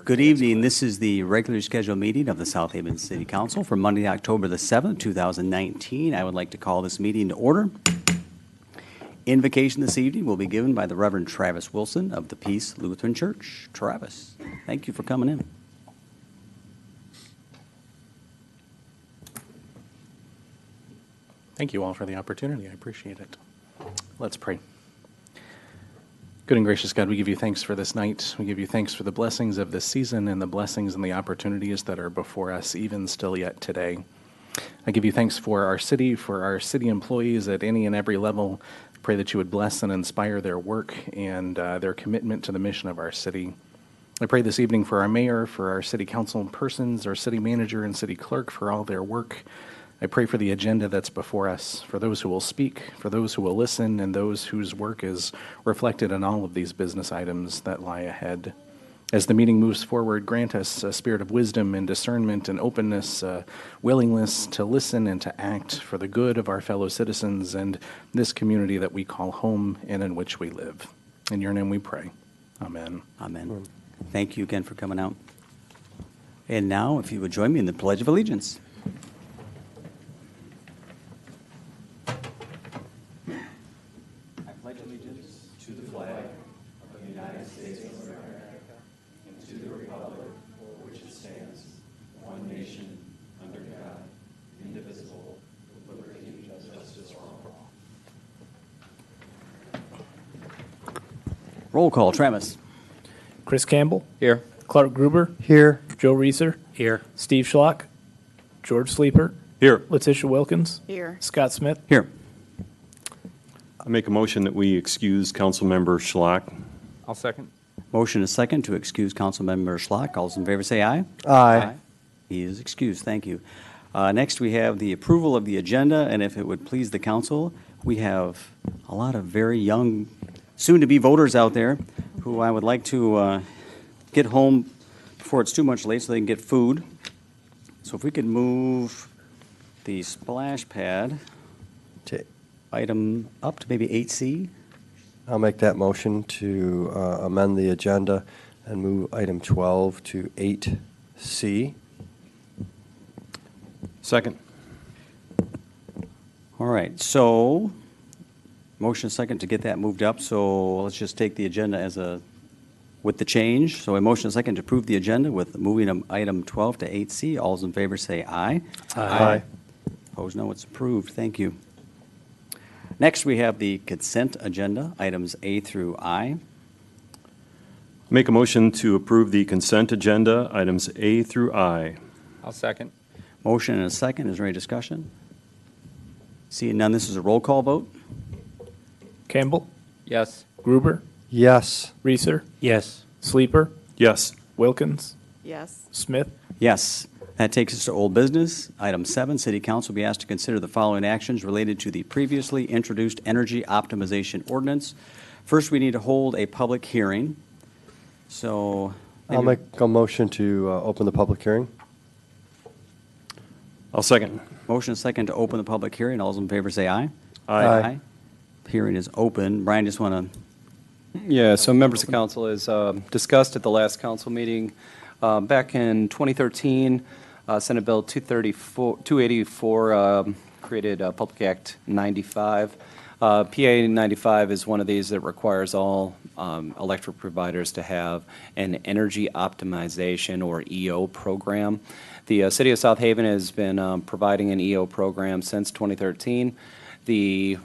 Good evening. This is the regularly scheduled meeting of the South Haven City Council for Monday, October the 7th, 2019. I would like to call this meeting to order. Invocation this evening will be given by the Reverend Travis Wilson of the Peace Lutheran Church. Travis, thank you for coming in. Thank you all for the opportunity. I appreciate it. Let's pray. Good and gracious God, we give you thanks for this night. We give you thanks for the blessings of this season and the blessings and the opportunities that are before us even still yet today. I give you thanks for our city employees at any and every level. I pray that you would bless and inspire their work and their commitment to the mission of our city. I pray this evening for our mayor, for our city council persons, our city manager and city clerk for all their work. I pray for the agenda that's before us, for those who will speak, for those who will listen, and those whose work is reflected in all of these business items that lie ahead. As the meeting moves forward, grant us a spirit of wisdom and discernment and openness, willingness to listen and to act for the good of our fellow citizens and this community that we call home and in which we live. In your name we pray. Amen. Amen. Thank you again for coming out. And now, if you would join me in the Pledge of Allegiance. Roll call. Travis. Chris Campbell. Here. Clark Gruber. Here. Joe Reeser. Here. Steve Schlock. George Sleeper. Here. Letitia Wilkins. Here. Scott Smith. Here. I make a motion that we excuse Councilmember Schlock. I'll second. Motion is second to excuse Councilmember Schlock. All those in favor say aye. Aye. He is excused. Thank you. Next, we have the approval of the agenda, and if it would please the council, we have a lot of very young, soon-to-be voters out there who I would like to get home before it's too much late so they can get food. So if we could move the splash pad to item up to maybe 8C. I'll make that motion to amend the agenda and move item 12 to 8C. Second. All right, so motion second to get that moved up. So let's just take the agenda with the change. So a motion second to approve the agenda with moving item 12 to 8C. All those in favor say aye. Aye. Opposed, no. It's approved. Thank you. Next, we have the consent agenda, items A through I. Make a motion to approve the consent agenda, items A through I. I'll second. Motion and a second. Is there any discussion? Seeing none, this is a roll call vote. Campbell. Yes. Gruber. Yes. Reeser. Yes. Sleeper. Yes. Wilkins. Yes. Smith. Yes. That takes us to old business. Item 7, City Council will be asked to consider the following actions related to the previously introduced energy optimization ordinance. First, we need to hold a public hearing. So I'll make a motion to open the public hearing. I'll second. motion is second to open the public hearing. All those in favor say aye. Aye. Hearing is open. Brian, just want to... Yeah, so members of council, as discussed at the last council meeting, back in 2013, Senate Bill 284 created Public Act 95. PA 95 is one of these that requires all electric providers to have an energy optimization or EO program. The City of South Haven has been providing an EO program since 2013. The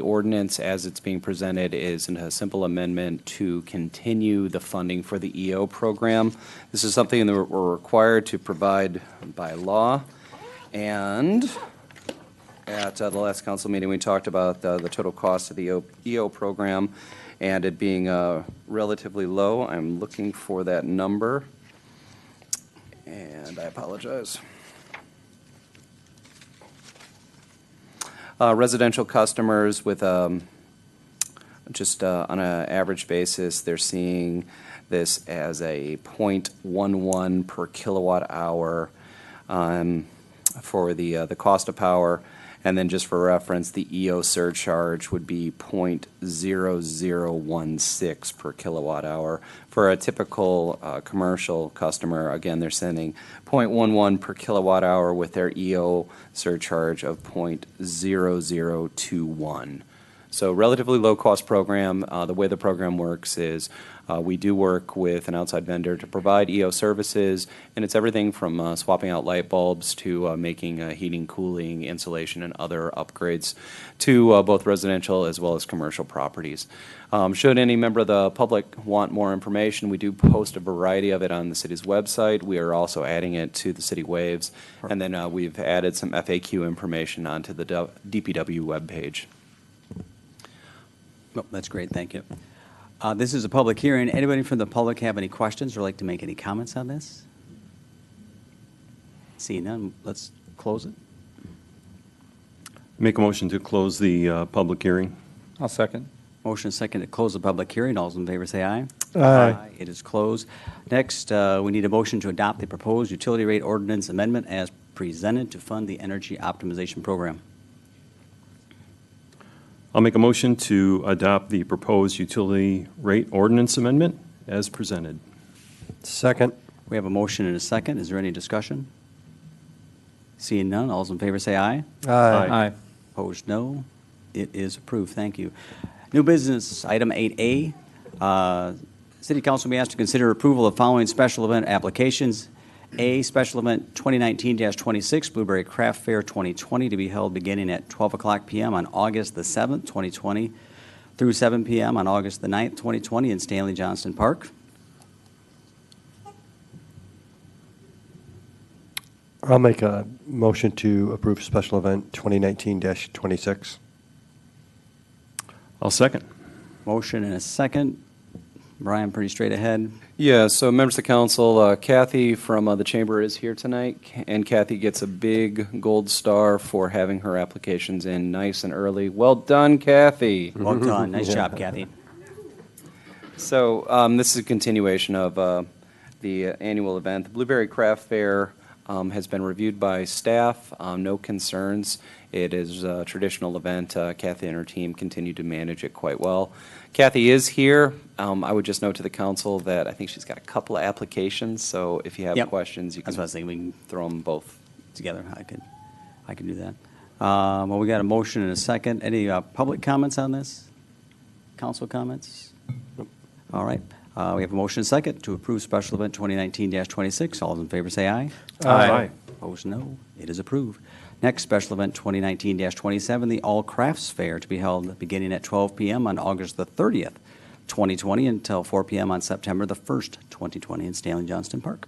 ordinance, as it's being presented, is a simple amendment to continue the funding for the EO program. This is something that we're required to provide by law. And at the last council meeting, we talked about the total cost of the EO program and it being relatively low. I'm looking for that number, and I apologize. Residential customers with just on an average basis, they're seeing this as a 0.11 per kilowatt hour for the cost of power, And then just for reference, the EO surcharge would be 0.0016 per kilowatt hour. For a typical commercial customer, again, they're sending 0.11 per kilowatt hour with their EO surcharge of 0.0021. So relatively low-cost program. The way the program works is we do work with an outside vendor to provide EO services, and it's everything from swapping out light bulbs to making heating, cooling, insulation, and other upgrades to both residential as well as commercial properties. Should any member of the public want more information, we do post a variety of it on the city's website. We are also adding it to the city waves, and then we've added some FAQ information onto the DPW webpage. Oh, that's great, thank you. This is a public hearing. Anybody from the public have any questions or like to make any comments on this? Seeing none, let's close it. Make a motion to close the public hearing. I'll second. Motion and second to close the public hearing. All those in favor say aye. Aye. It is closed. Next, we need a motion to adopt the proposed utility rate ordinance amendment as presented to fund the energy optimization program. I'll make a motion to adopt the proposed utility rate ordinance amendment as presented. Second. We have a motion and a second. Is there any discussion? Seeing none, all those in favor say aye. Aye. Opposed, no. It is approved. Thank you. New business, item 8A. City Council may ask to consider approval of following special event applications. A, special event 2019-26, Blueberry Craft Fair 2020, to be held beginning at 12 o'clock p.m. on August the 7th, 2020, through 7 p.m. on August the 9th, 2020, in Stanley Johnston Park. I'll make a motion to approve special event 2019-26. I'll second. Motion and a second. Brian, pretty straight ahead. Yeah, so members of council, Kathy from the chamber is here tonight, and Kathy gets a big gold star for having her applications in nice and early. Well done, Kathy. Well done. Nice job, Kathy. So this is a continuation of the annual event. The Blueberry Craft Fair has been reviewed by staff, no concerns. It is a traditional event. Kathy and her team continue to manage it quite well. Kathy is here. I would just note to the council that I think she's got a couple of applications, so if you have Yep. questions, you That's can what I was thinking. We can throw them both. together. I could do that. Well, we got a motion and a second. Any public comments on this? Council comments? All right. We have a motion and a second to approve special event 2019-26. All those in favor say aye. Aye. Opposed, no. It is approved. Next, special event 2019-27, the All Crafts Fair, to be held beginning at 12 p.m. on August the 30th, 2020, until 4 p.m. on September the 1st, 2020, in Stanley Johnston Park.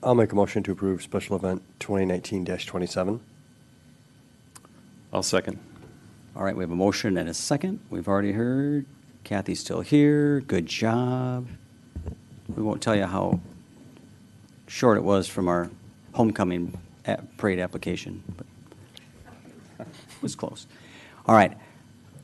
I'll make a motion to approve special event 2019-27. I'll second. All right, we have a motion and a second. We've already heard. Kathy's still here. Good job. We won't tell you how short it was from our homecoming parade application, but it was close. All right.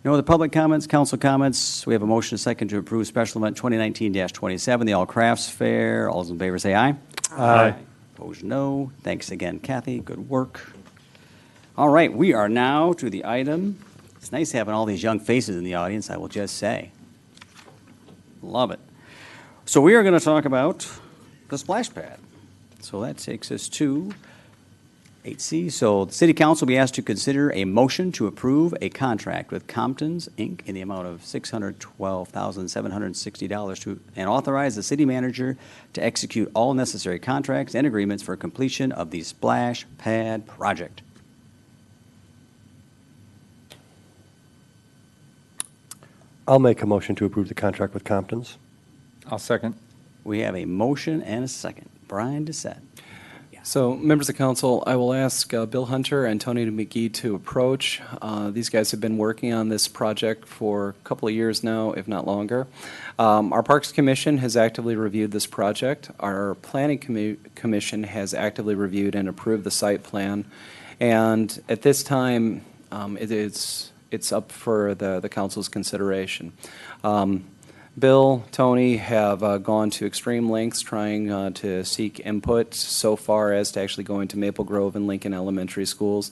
No other public comments, council comments. We have a motion and a second to approve special event 2019-27, the All Crafts Fair. All those in favor say aye. Aye. Opposed, no. Thanks again, Kathy. Good work. All right, we are now to the item. It's nice having all these young faces in the audience, I will just say. Love it. So we are going to talk about the splash pad. So that takes us to 8C. So the City Council will be asked to consider a motion to approve a contract with Compton's, Inc. in the amount of $612,760 and authorize the city manager to execute all necessary contracts and agreements for completion of the splash pad project. I'll make a motion to approve the contract with Compton's. I'll second. We have a motion and a second. Brian Doucette. So, members of council, I will ask Bill Hunter and Tony McGee to approach. These guys have been working on this project for a couple of years now, if not longer. Our Parks Commission has actively reviewed this project. Our Planning Commission has actively reviewed and approved the site plan. And at this time, it's up for the council's consideration. Bill, Tony have gone to extreme lengths trying to seek input so far as to actually going to Maple Grove and Lincoln Elementary Schools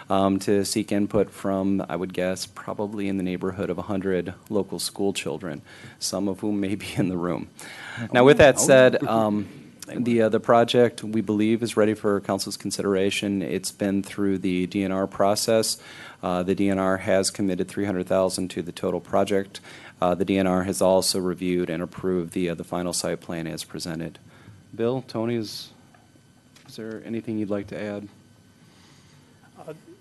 to seek input from, I would guess, probably in the neighborhood of 100 local school children, some of whom may be in the room. Now, with that said, the project, we believe, is ready for council's consideration. It's been through the DNR process. The DNR has committed $300,000 to the total project. The DNR has also reviewed and approved the final site plan as presented. Bill, Tony, is there anything you'd like to add?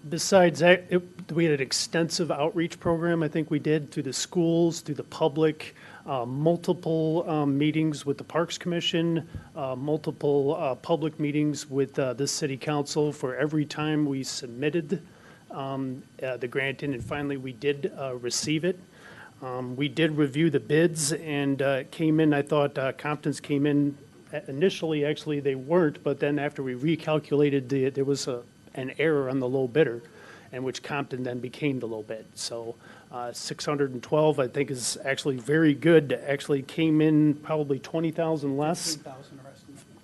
Besides that, we had an extensive outreach program, I think we did, through the schools, through the public, multiple meetings with the Parks Commission, multiple public meetings with this city council for every time we submitted the grant in, and finally we did receive it. We did review the bids, and it came in, I thought Compton's came in, initially, actually, they weren't, but then after we recalculated, there was an error on the low bidder, and which Compton then became the low bid. So 612, I think, is actually very good. Actually came in probably 20,000 less.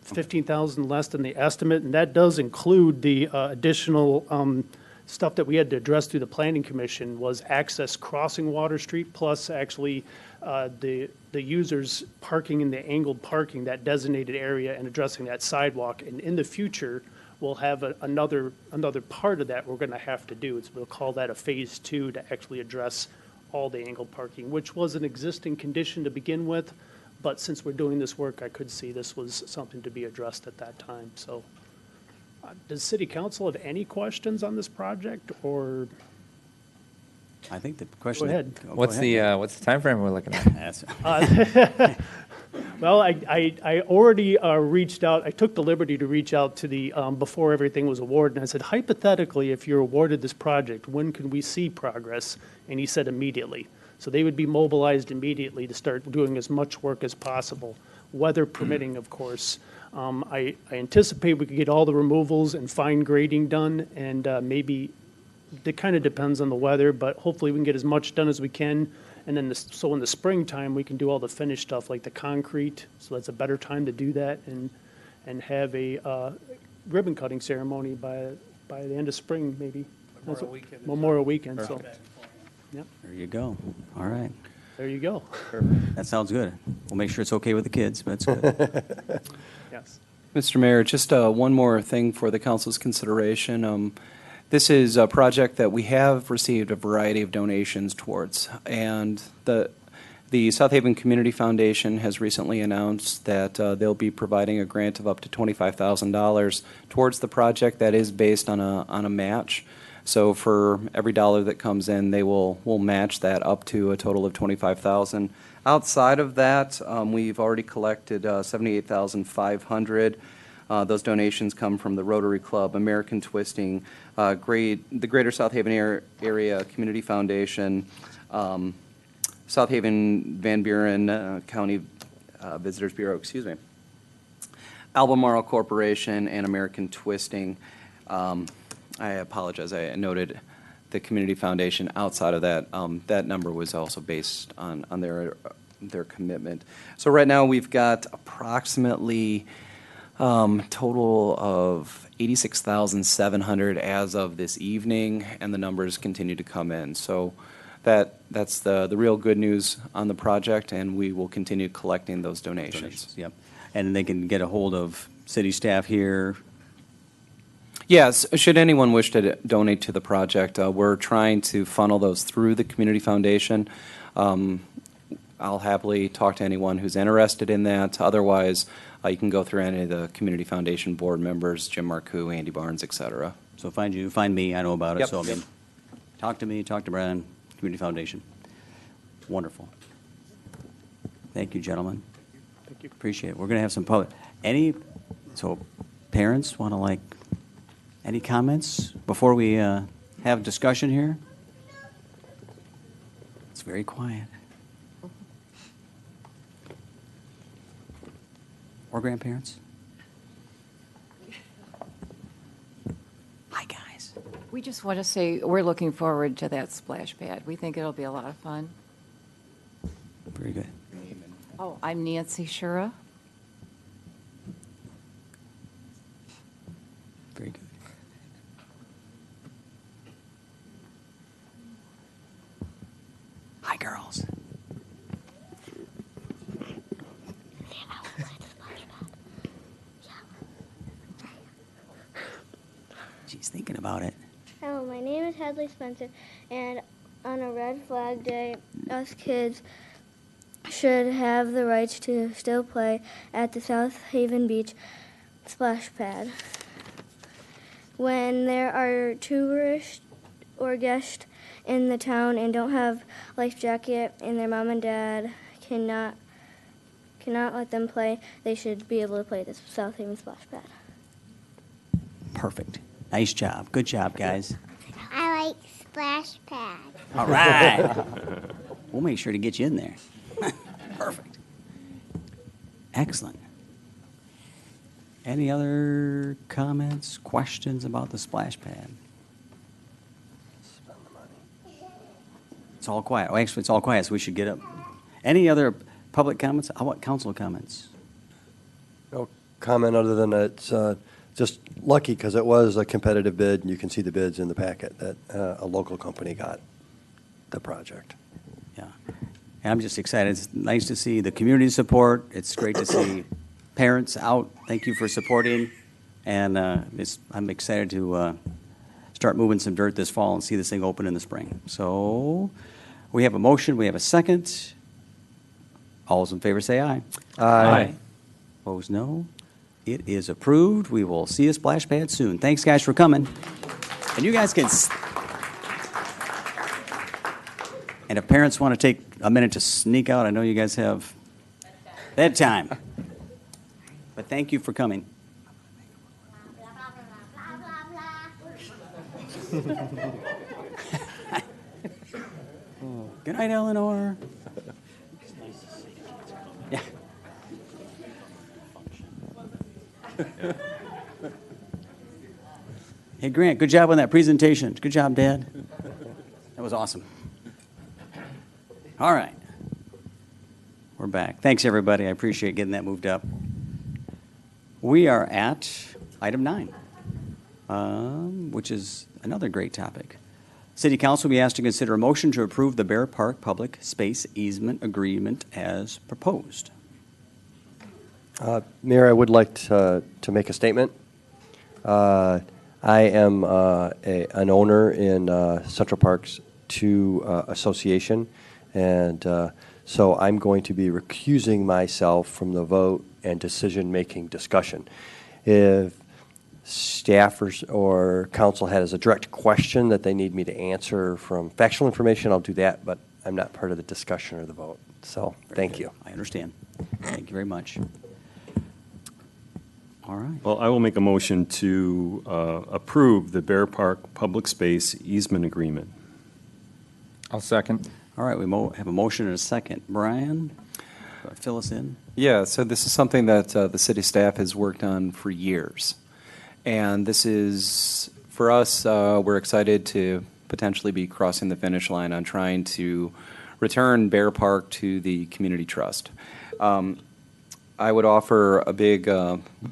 15,000 less than the estimate, and that does include the additional stuff that we had to address through the Planning Commission was access crossing Water Street, plus actually the users parking in the angled parking, that designated area, and addressing that sidewalk. And in the future, we'll have another part of that we're going to have to do. We'll call that a phase 2 to actually address all the angled parking, which was an existing condition to begin with. But since we're doing this work, I could see this was something to be addressed at that time. So does City Council have any questions on this project, or? I think the question. Go ahead. What's the timeframe we're looking at? That's- Well, I already reached out, I took the liberty to reach out to the, before everything was awarded, and I said, hypothetically, if you're awarded this project, when can we see progress? And he said immediately. So they would be mobilized immediately to start doing as much work as possible, weather permitting, of course. I anticipate we could get all the removals and fine grading done, and maybe, it kind of depends on the weather, but hopefully we can get as much done as we can. And then, so in the springtime, we can do all the finished stuff like the concrete, so that's a better time to do that, and have a ribbon cutting ceremony by the end of spring, maybe. Memorial Weekend, so, yep, There you go. All right. there you go. That sounds good. We'll make sure it's okay with the kids, but it's good. Yes. Mr. Mayor, just one more thing for the council's consideration. This is a project that we have received a variety of donations towards, and the South Haven Community Foundation has recently announced that they'll be providing a grant of up to $25,000 towards the project that is based on a match. So for every dollar that comes in, they will match that up to a total of $25,000. Outside of that, we've already collected $78,500. Those donations come from the Rotary Club, American Twisting, the Greater South Haven Area Community Foundation, South Haven Van Buren County Visitors Bureau, Albemarle Corporation, and American Twisting. I apologize, I noted the Community Foundation. Outside of that, that number was also based on their commitment. So right now, we've got approximately total of $86,700 as of this evening, and the numbers continue to come in. So that's the real good news on the project, and we will continue collecting those donations. Yep. And they can get a hold of city staff here. Yes, should anyone wish to donate to the project, we're trying to funnel those through the Community Foundation. I'll happily talk to anyone who's interested in that. Otherwise, you can go through any of the Community Foundation board members, Jim Marcoux, Andy Barnes, et cetera. So find you, find me, I know about it. Yep. So, I mean, talk to me, talk to Brian, Community Foundation. Wonderful. Thank you, gentlemen. Thank you. Appreciate it. We're going to have some public, so parents want to any comments before we have discussion here? It's very quiet. Or grandparents? Hi, guys. We just want to say we're looking forward to that splash pad. We think it'll be a lot of fun. Very good. Oh, I'm Nancy Shura. Very good. Hi, girls. She's thinking about it. Hello, my name is Hadley Spencer, and on a Red Flag Day, us kids should have the rights to still play at the South Haven Beach splash pad. When there are tourists or guests in the town and don't have life jacket and their mom and dad cannot let them play, they should be able to play at the South Haven splash pad. Perfect. Nice job. Good job, guys. I like splash pad. All right. We'll make sure to get you in there. Perfect. Excellent. Any other comments, questions about the splash pad? It's all quiet. Oh, actually, it's all quiet, so we should get up. Any other public comments? How about council comments? No comment other than it's just lucky because it was a competitive bid, and you can see the bids in the packet that a local company got the project. Yeah. And I'm just excited. It's nice to see the community support. It's great to see parents out. Thank you for supporting. And I'm excited to start moving some dirt this fall and see this thing open in the spring. So we have a motion. We have a second. All those in favor say aye. Aye. Opposed, no. It is approved. We will see a splash pad soon. Thanks, guys, for coming. And you guys can... And if parents want to take a minute to sneak out, I know you guys have bedtime. But thank you for coming. Good night, Eleanor. Yeah. Hey, Grant, good job on that presentation. Good job, Dad. That was awesome. All right. We're back. Thanks, everybody. I appreciate getting that moved up. We are at item 9, which is another great topic. City Council will be asked to consider a motion to approve the Bear Park Public Space Easement Agreement as proposed. Mayor, I would like to make a statement. I am an owner in Central Parks 2 Association, and so I'm going to be recusing myself from the vote and decision-making discussion. If staff or council has a direct question that they need me to answer from factual information, I'll do that, but I'm not part of the discussion or the vote. So, thank you. I understand. Thank you very much. All right. Well, I will make a motion to approve the Bear Park Public Space Easement Agreement. I'll second. All right, we have a motion and a second. Brian, fill us in. Yeah, so this is something that the city staff has worked on for years. And this is, for us, we're excited to potentially be crossing the finish line on trying to return Bear Park to the community trust. I would offer a big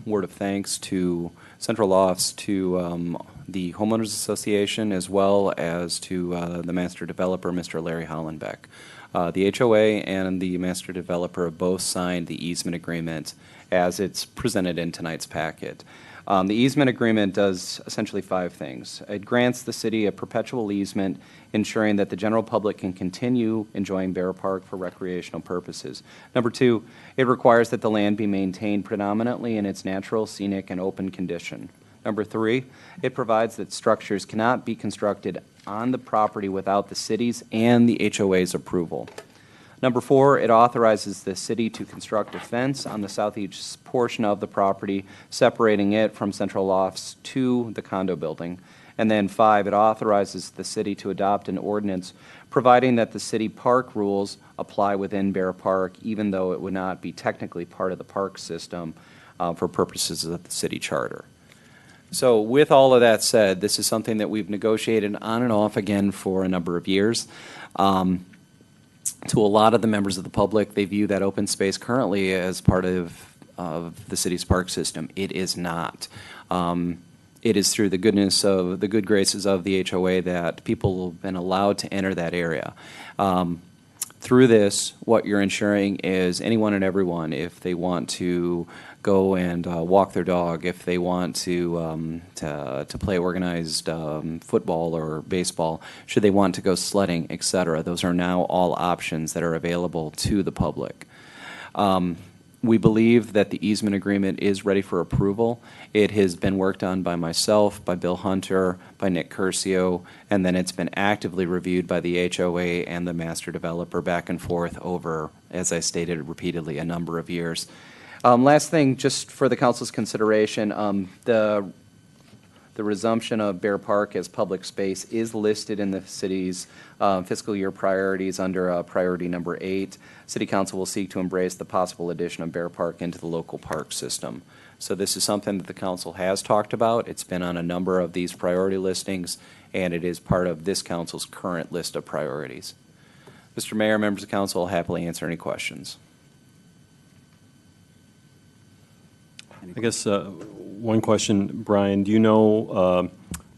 word of thanks to Central Lofts, to the Homeowners Association, as well as to the master developer, Mr. Larry Hollenbeck. The HOA and the master developer have both signed the easement agreement as it's presented in tonight's packet. The easement agreement does essentially 5 things. It grants the city a perpetual easement, ensuring that the general public can continue enjoying Bear Park for recreational purposes. Number 2, it requires that the land be maintained predominantly in its natural, scenic, and open condition. Number 3, it provides that structures cannot be constructed on the property without the city's and the HOA's approval. Number 4, it authorizes the city to construct a fence on the southeast portion of the property, separating it from Central Lofts to the condo building. And then 5, it authorizes the city to adopt an ordinance providing that the city park rules apply within Bear Park, even though it would not be technically part of the park system for purposes of the city charter. So with all of that said, this is something that we've negotiated on and off again for a number of years. To a lot of the members of the public, they view that open space currently as part of the city's park system. It is not. It is through the good graces of the HOA that people have been allowed to enter that area. Through this, what you're ensuring is anyone and everyone, if they want to go and walk their dog, if they want to play organized football or baseball, should they want to go sledding, et cetera, those are now all options that are available to the public. We believe that the easement agreement is ready for approval. It has been worked on by myself, by Bill Hunter, by Nick Curcio, and then it's been actively reviewed by the HOA and the master developer back and forth over, as I stated repeatedly, a number of years. Last thing, just for the council's consideration, the resumption of Bear Park as public space is listed in the city's fiscal year priorities under priority number 8. City Council will seek to embrace the possible addition of Bear Park into the local park system. So this is something that the council has talked about. It's been on a number of these priority listings, and it is part of this council's current list of priorities. Mr. Mayor, members of council, will happily answer any questions. I guess one question, Brian, do you know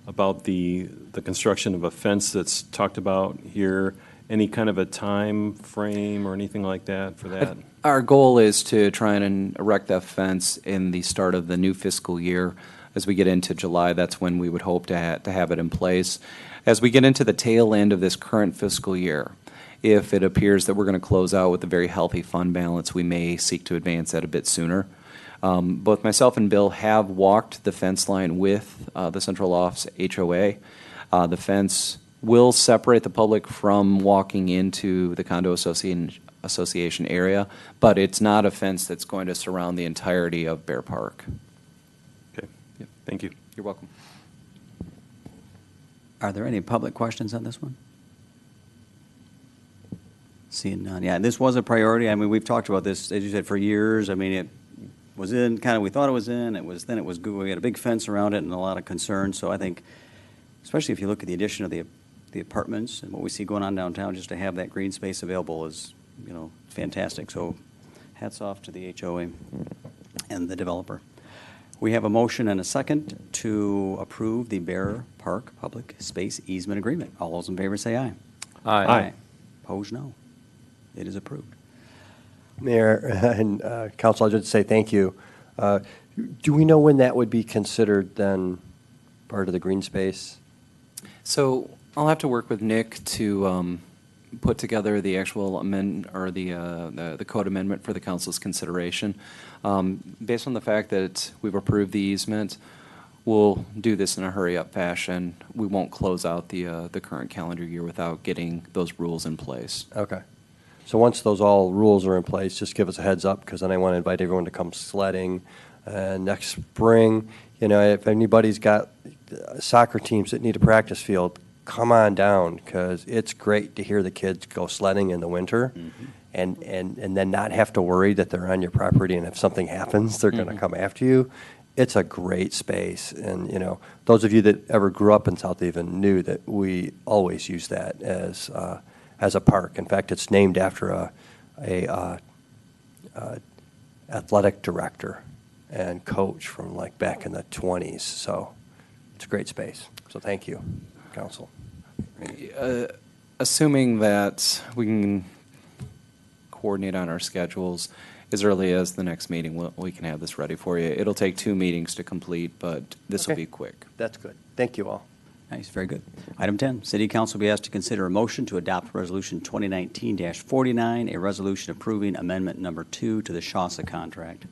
about the construction of a fence that's talked about here? Any kind of a time frame or anything like that for that? Our goal is to try and erect that fence in the start of the new fiscal year. As we get into July, that's when we would hope to have it in place. As we get into the tail end of this current fiscal year, if it appears that we're going to close out with a very healthy fund balance, we may seek to advance that a bit sooner. Both myself and Bill have walked the fence line with the Central Office HOA. The fence will separate the public from walking into the condo association area, but it's not a fence that's going to surround the entirety of Bear Park. Okay, yeah, thank you. You're welcome. Are there any public questions on this one? Seeing none. Yeah, this was a priority. I mean, we've talked about this, as you said, for years. I mean, it was in, kind of, we thought it was in, then it was good. We had a big fence around it and a lot of concern. So I think, especially if you look at the addition of the apartments and what we see going on downtown, just to have that green space available is, you know, fantastic. So hats off to the HOA and the developer. We have a motion and a second to approve the Bear Park Public Space Easement Agreement. All those in favor say aye. Aye. Opposed, no. It is approved. Mayor and council, I'll just say thank you. Do we know when that would be considered then part of the green space? So I'll have to work with Nick to put together the actual amendment or the code amendment for the council's consideration. Based on the fact that we've approved the easement, we'll do this in a hurry-up fashion. We won't close out the current calendar year without getting those rules in place. Okay. So once those all rules are in place, just give us a heads up, because then I want to invite everyone to come sledding next spring. You know, if anybody's got soccer teams that need a practice field, come on down, because it's great to hear the kids go sledding in the winter, and then not have to worry that they're on your property, and if something happens, they're going to come after you. It's a great space, and you know, those of you that ever grew up in South Haven knew that we always use that as a park. In fact, it's named after a athletic director and coach from like back in the 20s. So it's a great space. So thank you, council. Assuming that we can coordinate on our schedules as early as the next meeting, we can have this ready for you. It'll take 2 meetings to complete, but this will Okay. be quick. That's good. Thank you all. Nice, very good. Item 10, City Council will be asked to consider a motion to adopt Resolution 2019-49, a resolution approving Amendment Number 2 to the Shawsa contract.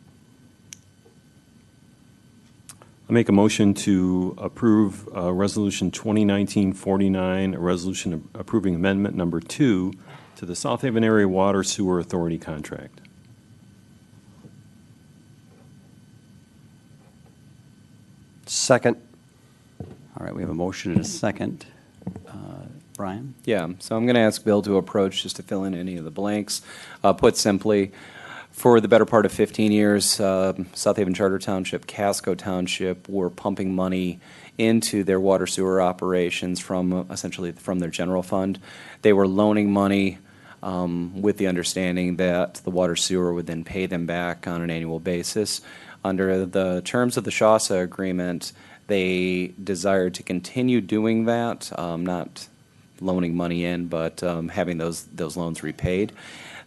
I make a motion to approve Resolution 2019-49, a resolution approving Amendment Number 2 to the South Haven Area Water Sewer Authority contract. Second. All right, we have a motion and a second. Brian? Yeah, so I'm going to ask Bill to approach just to fill in any of the blanks. Put simply, for the better part of 15 years, South Haven Charter Township, Casco Township were pumping money into their water sewer operations from essentially from their general fund. They were loaning money with the understanding that the water sewer would then pay them back on an annual basis. Under the terms of the Shawsa agreement, they desired to continue doing that, not loaning money in, but having those loans repaid.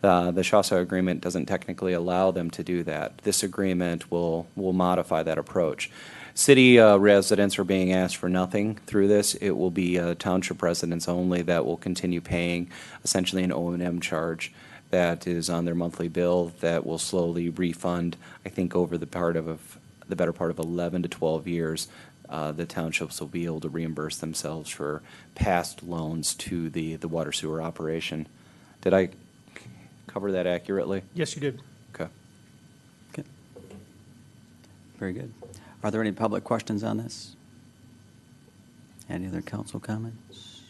The Shawsa agreement doesn't technically allow them to do that. This agreement will modify that approach. City residents are being asked for nothing through this. It will be township residents only that will continue paying essentially an O&M charge that is on their monthly bill that will slowly refund, I think, over the better part of 11 to 12 years. The townships will be able to reimburse themselves for past loans to the water sewer operation. Did I cover that accurately? Yes, you did. Okay. Okay. Very good. Are there any public questions on this? Any other council comments?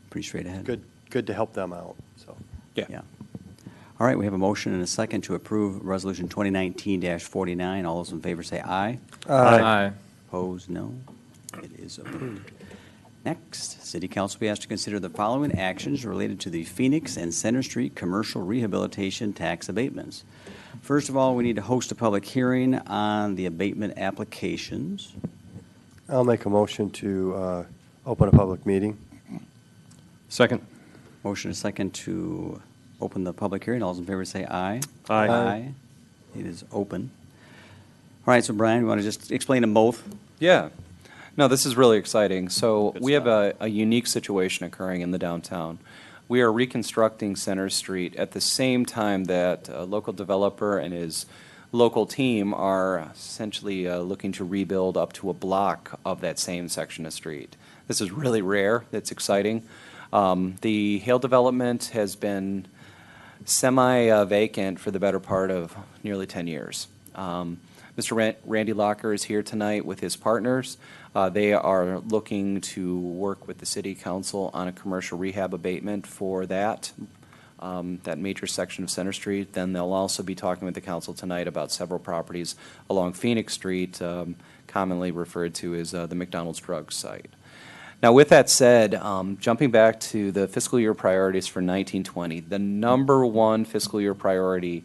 Pretty straight ahead. Good to help them out, so. Yeah. All right, we have a motion and a second to approve Resolution 2019-49. All those in favor say aye. Aye. Opposed, no. It is approved. Next, City Council will be asked to consider the following actions related to the Phoenix and Center Street commercial rehabilitation tax abatements. First of all, we need to host a public hearing on the abatement applications. I'll make a motion to open a public meeting. Second. Motion and a second to open the public hearing. All those in favor say aye. Aye. Aye. It is open. All right, so Brian, you want to just explain them both? Yeah. No, this is really exciting. So Good we have stuff. a unique situation occurring in the downtown. We are reconstructing Center Street at the same time that a local developer and his local team are essentially looking to rebuild up to a block of that same section of street. This is really rare. It's exciting. The Hale development has been semi-vacant for the better part of nearly 10 years. Mr. Randy Locker is here tonight with his partners. They are looking to work with the city council on a commercial rehab abatement for that major section of Center Street. Then they'll also be talking with the council tonight about several properties along Phoenix Street, commonly referred to as the McDonald's Drug site. Now, with that said, jumping back to the fiscal year priorities for 1920, the number one fiscal year priority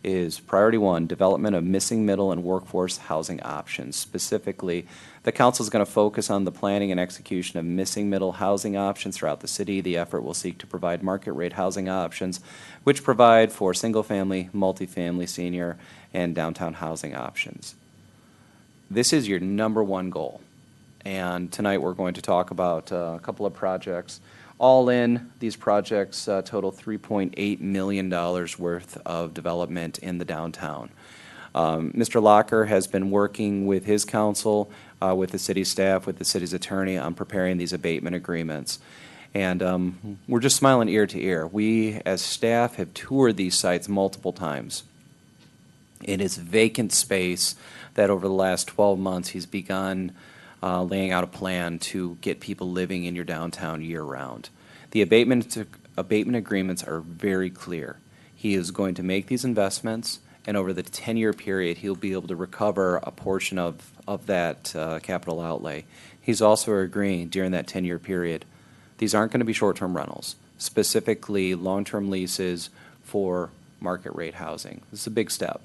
is priority one, development of missing middle and workforce housing options. Specifically, the council is going to focus on the planning and execution of missing middle housing options throughout the city. The effort will seek to provide market rate housing options, which provide for single family, multifamily, senior, and downtown housing options. This is your number one goal. And tonight we're going to talk about a couple of projects. All in, these projects total $3.8 million worth of development in the downtown. Mr. Locker has been working with his council, with the city staff, with the city's attorney on preparing these abatement agreements. And we're just smiling ear to ear. We, as staff, have toured these sites multiple times. It is vacant space that over the last 12 months he's begun laying out a plan to get people living in your downtown year-round. The abatement agreements are very clear. He is going to make these investments, and over the 10-year period, he'll be able to recover a portion of that capital outlay. He's also agreeing during that 10-year period, these aren't going to be short-term rentals, specifically long-term leases for market rate housing. This is a big step.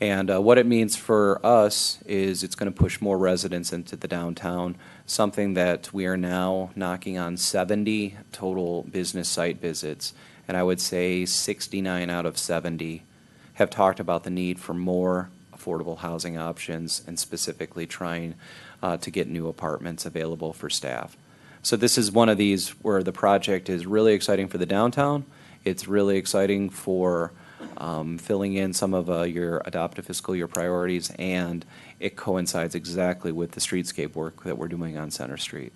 And what it means for us is it's going to push more residents into the downtown, something that we are now knocking on 70 total business site visits. And I would say 69 out of 70 have talked about the need for more affordable housing options and specifically trying to get new apartments available for staff. So this is one of these where the project is really exciting for the downtown. It's really exciting for filling in some of your adoptive fiscal year priorities, and it coincides exactly with the streetscape work that we're doing on Center Street.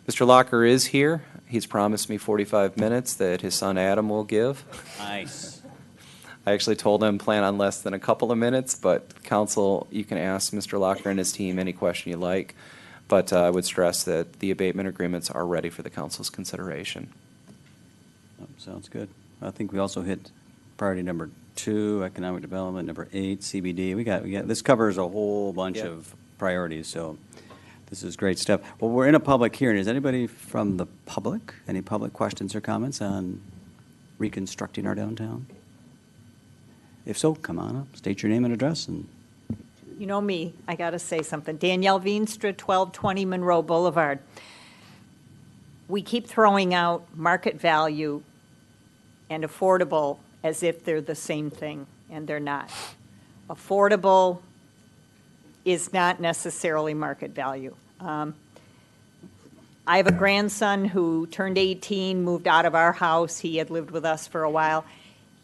Mr. Locker is here. He's promised me 45 minutes that his son Adam will give. Nice. I actually told him plan on less than a couple of minutes, but council, you can ask Mr. Locker and his team any question you like, but I would stress that the abatement agreements are ready for the council's consideration. Oh, sounds good. I think we also hit priority number 2, economic development, number 8, CBD. We got this covers a whole bunch Yeah. of priorities, so this is great stuff. Well, we're in a public hearing. Is anybody from the public? Any public questions or comments on reconstructing our downtown? If so, come on up, state your name and address, and You know me, I got to say something. Danielle Veenstra, 1220 Monroe Boulevard. We keep throwing out market value and affordable as if they're the same thing, and they're not. Affordable is not necessarily market value. I have a grandson who turned 18, moved out of our house. He had lived with us for a while.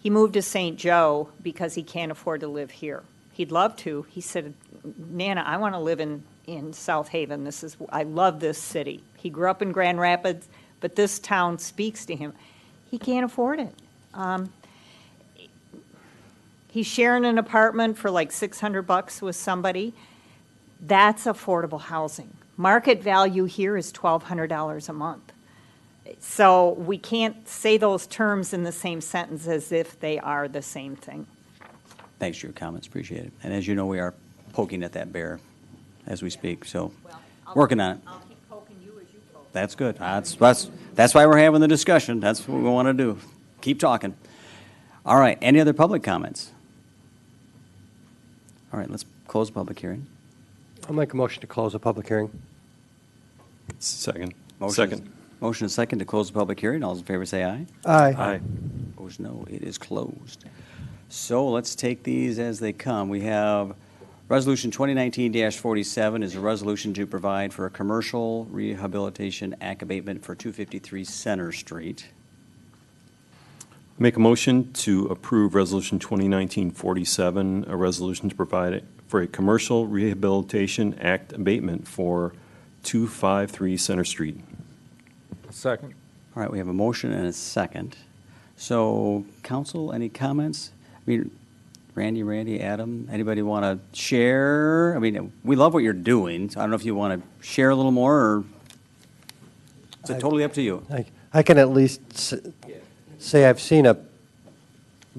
He moved to St. Joe because he can't afford to live here. He'd love to. He said, Nana, I want to live in South Haven. I love this city. He grew up in Grand Rapids, but this town speaks to him. He can't afford it. He's sharing an apartment for like $600 with somebody. That's affordable housing. Market value here is $1,200 a month. So we can't say those terms in the same sentence as if they are the same thing. thanks for your comments, appreciate it. And as you know, we are poking at that bear as we speak, so working on it. I'll keep poking you as you poke. That's good. That's why we're having the discussion. That's what we want to do. Keep talking. All right, any other public comments? All right, let's close the public hearing. I'll make a motion to close the public hearing. Second. Motion- Second. Motion is second to close the public hearing. All those in favor say aye. Aye. Opposed, no. It is closed. So let's take these as they come. We have Resolution 2019-47 is a resolution to provide for a commercial rehabilitation act abatement for 253 Center Street. Make a motion to approve Resolution 2019-47, a resolution to provide for a commercial rehabilitation act abatement for 253 Center Street. Second. All right, we have a motion and a second. So, council, any comments? I mean, Randy, Adam, anybody want to share? I mean, we love what you're doing, so I don't know if you want to share a little more, or it's totally up to you. I can at least say I've seen a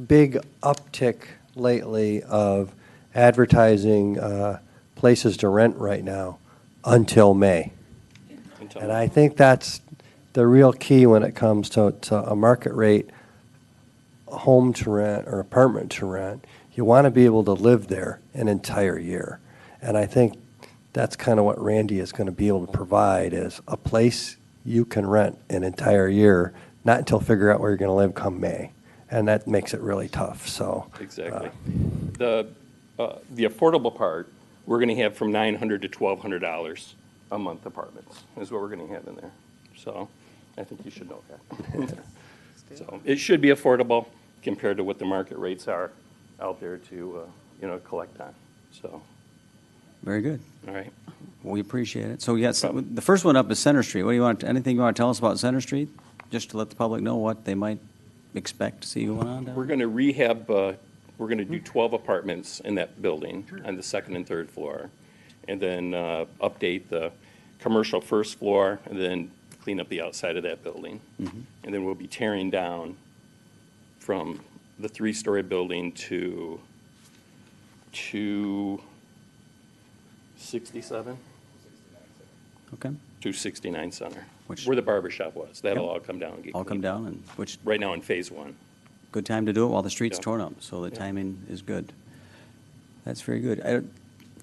big uptick lately of advertising places to rent right now until May. And I think that's the real key when it comes to a market rate home to rent or apartment to rent. You want to be able to live there an entire year. And I think that's kind of what Randy is going to be able to provide, is a place you can rent an entire year, not until figure out where you're going to live come May. And that makes it really tough, so. Exactly. The affordable part, we're going to have from $900 to $1,200 a month apartments is what we're going to have in there. So I think you should know that. So it should be affordable compared to what the market rates are out there to, collect on. So, Very good. all right. We appreciate it. So, yes, the first one up is Center Street. What do you want, anything you want to tell us about Center Street? Just to let the public know what they might expect to see going on down We're going to rehab, we're going to do 12 apartments in that building on the second and third floor. And then update the commercial first floor and then clean up the outside of that building. And then we'll be tearing down from the 3-story building to 267, Okay, 269 Center, Which- where the barber shop was. That'll Yep. all come down and get all come cleaned up. down, and which, Right now in phase 1. good time to do it while the street's Yeah. torn up, so the Yeah. timing is good. That's very good.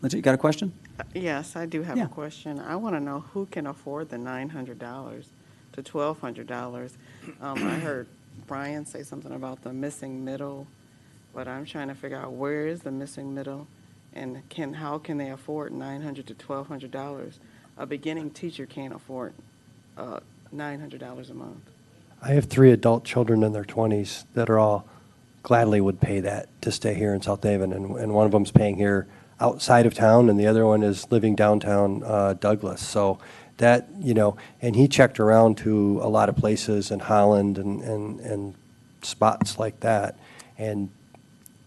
Legit, you got a question? Yes, I do have Yeah. a question. I want to know who can afford the $900 to $1,200. I heard Brian say something about the missing middle, but I'm trying to figure out where is the missing middle, and how can they afford $900 to $1,200? A beginning teacher can't afford $900 a month. I have 3 adult children in their 20s that are all gladly would pay that to stay here in South Haven, and one of them's paying here outside of town, and the other one is living downtown Douglas. So that, and he checked around to a lot of places in Holland and spots like that, and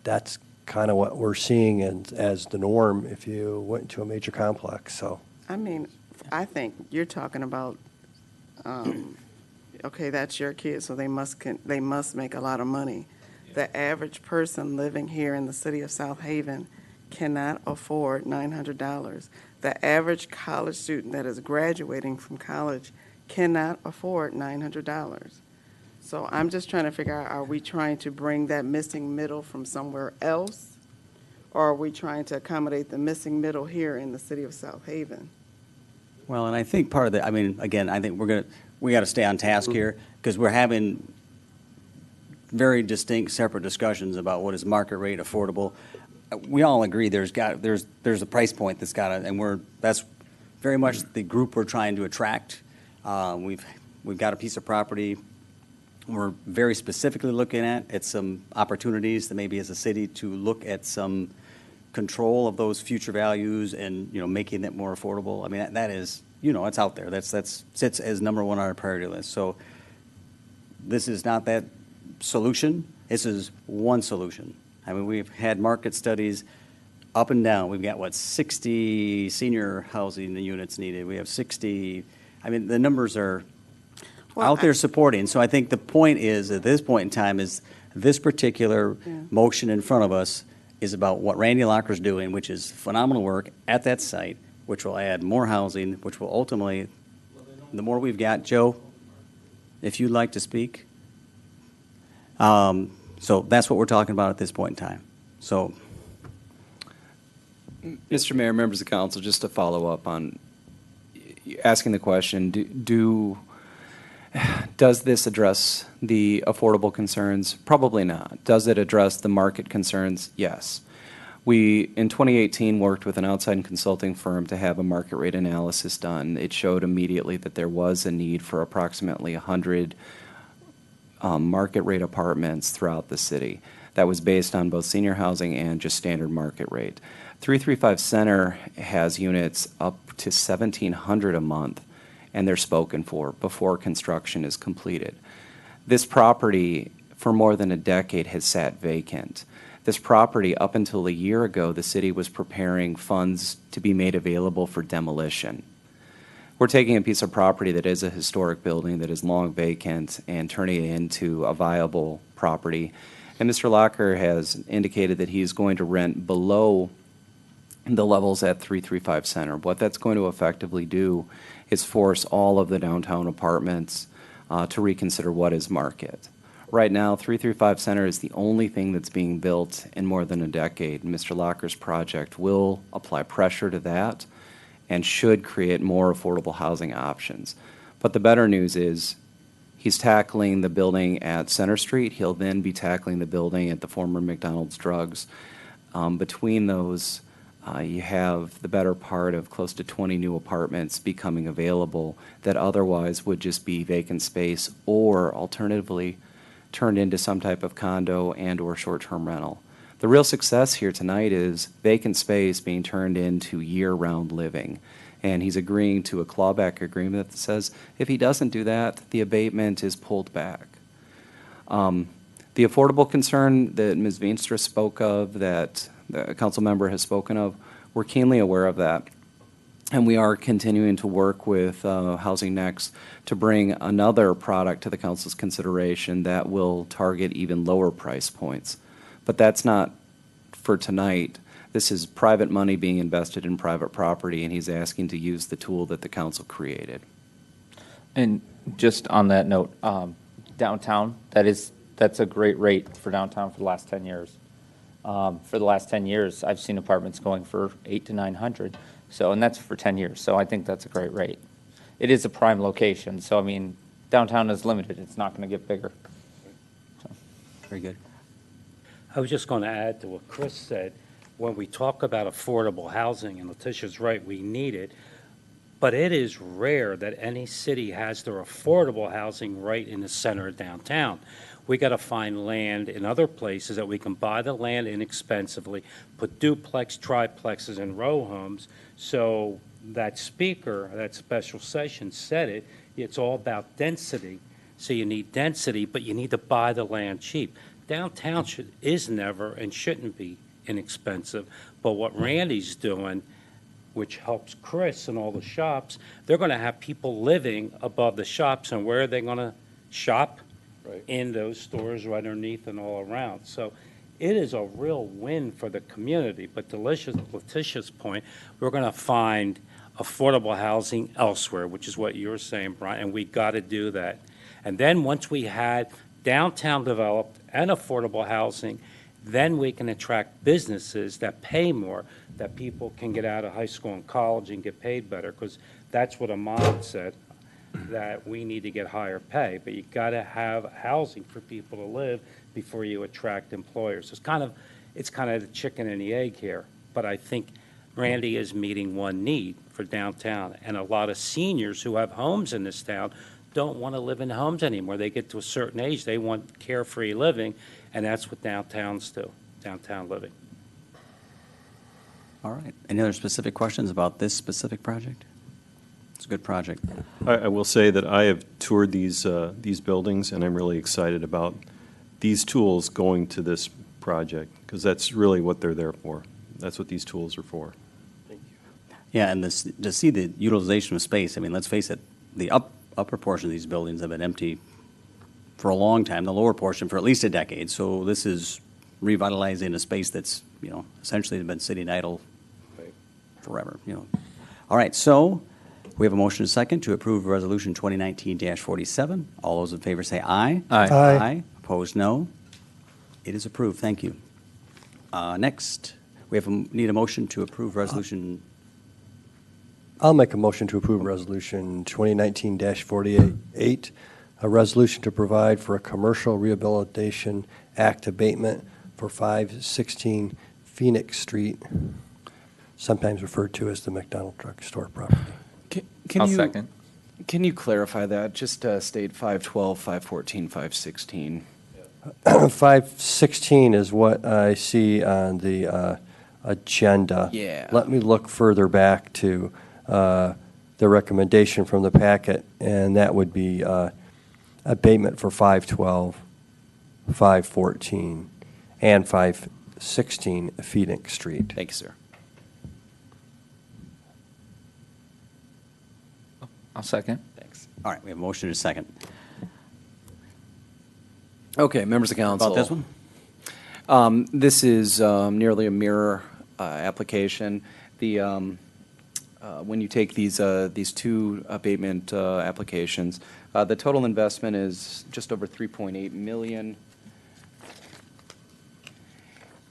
that's kind of what we're seeing as the norm if you went to a major complex, so. I mean, I think you're talking about, okay, that's your kid, so they must make a lot of money. The average person living here in the city of South Haven cannot afford $900. The average college student that is graduating from college cannot afford $900. So I'm just trying to figure out, are we trying to bring that missing middle from somewhere else? Or are we trying to accommodate the missing middle here in the city of South Haven? Well, and I think part of the, I mean, again, I think we got to stay on task here, because we're having very distinct, separate discussions about what is market rate affordable. We all agree there's a price point that's got to, and that's very much the group we're trying to attract. We've got a piece of property we're very specifically looking at some opportunities that maybe as a city to look at some control of those future values and, making it more affordable. I mean, that is, it's out there. That's sits as number one on our priority list. So this is not that solution. This is one solution. I mean, we've had market studies up and down. We've got, 60 senior housing units needed. We have 60. I mean, the numbers are out there supporting. So I think the point is, at this point in time, is this particular motion in front of us is about what Randy Locker's doing, which is phenomenal work at that site, which will add more housing, which will ultimately, the more we've got, Joe, if you'd like to speak. So that's what we're talking about at this point in time. So, Mr. Mayor, members of council, just to follow up on asking the question, does this address the affordable concerns? Probably not. Does it address the market concerns? Yes. We, in 2018, worked with an outside consulting firm to have a market rate analysis done. It showed immediately that there was a need for approximately 100 market rate apartments throughout the city. That was based on both senior housing and just standard market rate. 335 Center has units up to 1,700 a month, and they're spoken for before construction is completed. This property, for more than a decade, has sat vacant. This property, up until a year ago, the city was preparing funds to be made available for demolition. We're taking a piece of property that is a historic building that is long vacant and turning it into a viable property. And Mr. Locker has indicated that he's going to rent below the levels at 335 Center. What that's going to effectively do is force all of the downtown apartments to reconsider what is market. Right now, 335 Center is the only thing that's being built in more than a decade. Mr. Locker's project will apply pressure to that and should create more affordable housing options. But the better news is he's tackling the building at Center Street. He'll then be tackling the building at the former McDonald's Drugs. Between those, you have the better part of close to 20 new apartments becoming available that otherwise would just be vacant space or alternatively turned into some type of condo and or short-term rental. The real success here tonight is vacant space being turned into year-round living. And he's agreeing to a clawback agreement that says if he doesn't do that, the abatement is pulled back. The affordable concern that Ms. Veenstra spoke of, that the council member has spoken of, we're keenly aware of that. And we are continuing to work with Housing Next to bring another product to the council's consideration that will target even lower price points. But that's not for tonight. This is private money being invested in private property, and he's asking to use the tool that the council created. And just on that note, downtown, that's a great rate for downtown for the last 10 years. For the last 10 years, I've seen apartments going for 800 to 900. So, and that's for 10 years. So I think that's a great rate. It is a prime location. So, I mean, downtown is limited. It's not going to get bigger. So. Very good. I was just going to add to what Chris said. When we talk about affordable housing, and Letitia's right, we need it, but it is rare that any city has their affordable housing right in the center of downtown. We got to find land in other places that we can buy the land inexpensively, put duplex, triplexes, and row homes. So that speaker, that special session said it, it's all about density. So you need density, but you need to buy the land cheap. Downtown is never and shouldn't be inexpensive, but what Randy's doing, which helps Chris and all the shops, they're going to have people living above the shops, and where are they going to shop? Right. In those stores right underneath and all around. So it is a real win for the community, but to Letitia's point, we're going to find affordable housing elsewhere, which is what you're saying, Brian, and we got to do that. And then once we had downtown developed and affordable housing, then we can attract businesses that pay more, that people can get out of high school and college and get paid better, because that's what Ahmad said, that we need to get higher pay. But you got to have housing for people to live before you attract employers. It's kind of the chicken and the egg here. But I think Randy is meeting one need for downtown. And a lot of seniors who have homes in this town don't want to live in homes anymore. They get to a certain age, they want carefree living, and that's what downtowns do, downtown living. All right. Any other specific questions about this specific project? It's a good project. I will say that I have toured these buildings, and I'm really excited about these tools going to this project, because that's really what they're there for. That's what these tools are for. Yeah, and to see the utilization of space, I mean, let's face it, the upper portion of these buildings have been empty for a long time, the lower portion for at least a decade. So this is revitalizing a space that's, essentially been sitting idle forever, All right, so we have a motion and a second to approve Resolution 2019-47. All those in favor say aye. Aye. Aye. Opposed, no. It is approved. Thank you. Next, we need a motion to approve Resolution. I'll make a motion to approve Resolution 2019-48, a resolution to provide for a Commercial Rehabilitation Act abatement for 516 Phoenix Street, sometimes referred to as the McDonald Drug Store property. I'll second. Can you clarify that? Just state 512, 514, 516. 516 is what I see on the agenda. Yeah. Let me look further back to the recommendation from the packet, and that would be abatement for 512, 514, and 516 Phoenix Street. Thank you, sir. I'll second. Thanks. All right, we have a motion and a second. Okay, members of council. About this one? This is nearly a mirror application. When you take these two abatement applications, the total investment is just over $3.8 million.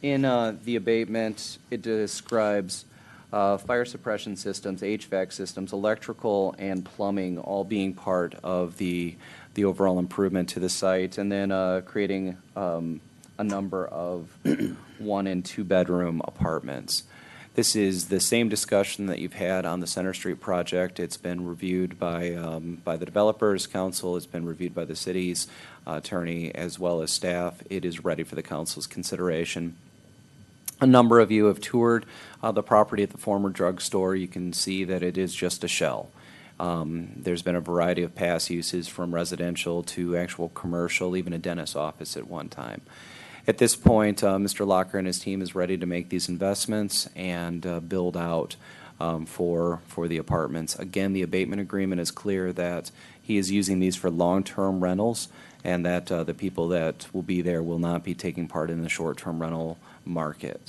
In the abatement, it describes fire suppression systems, HVAC systems, electrical, and plumbing all being part of the overall improvement to the site, and then creating a number of 1- and 2-bedroom apartments. This is the same discussion that you've had on the Center Street project. It's been reviewed by the Developers Council. It's been reviewed by the city's attorney as well as staff. It is ready for the council's consideration. A number of you have toured the property at the former drugstore. You can see that it is just a shell. There's been a variety of past uses, from residential to actual commercial, even a dentist's office at one time. At this point, Mr. Locker and his team is ready to make these investments and build out for the apartments. Again, the abatement agreement is clear that he is using these for long-term rentals, and that the people that will be there will not be taking part in the short-term rental market.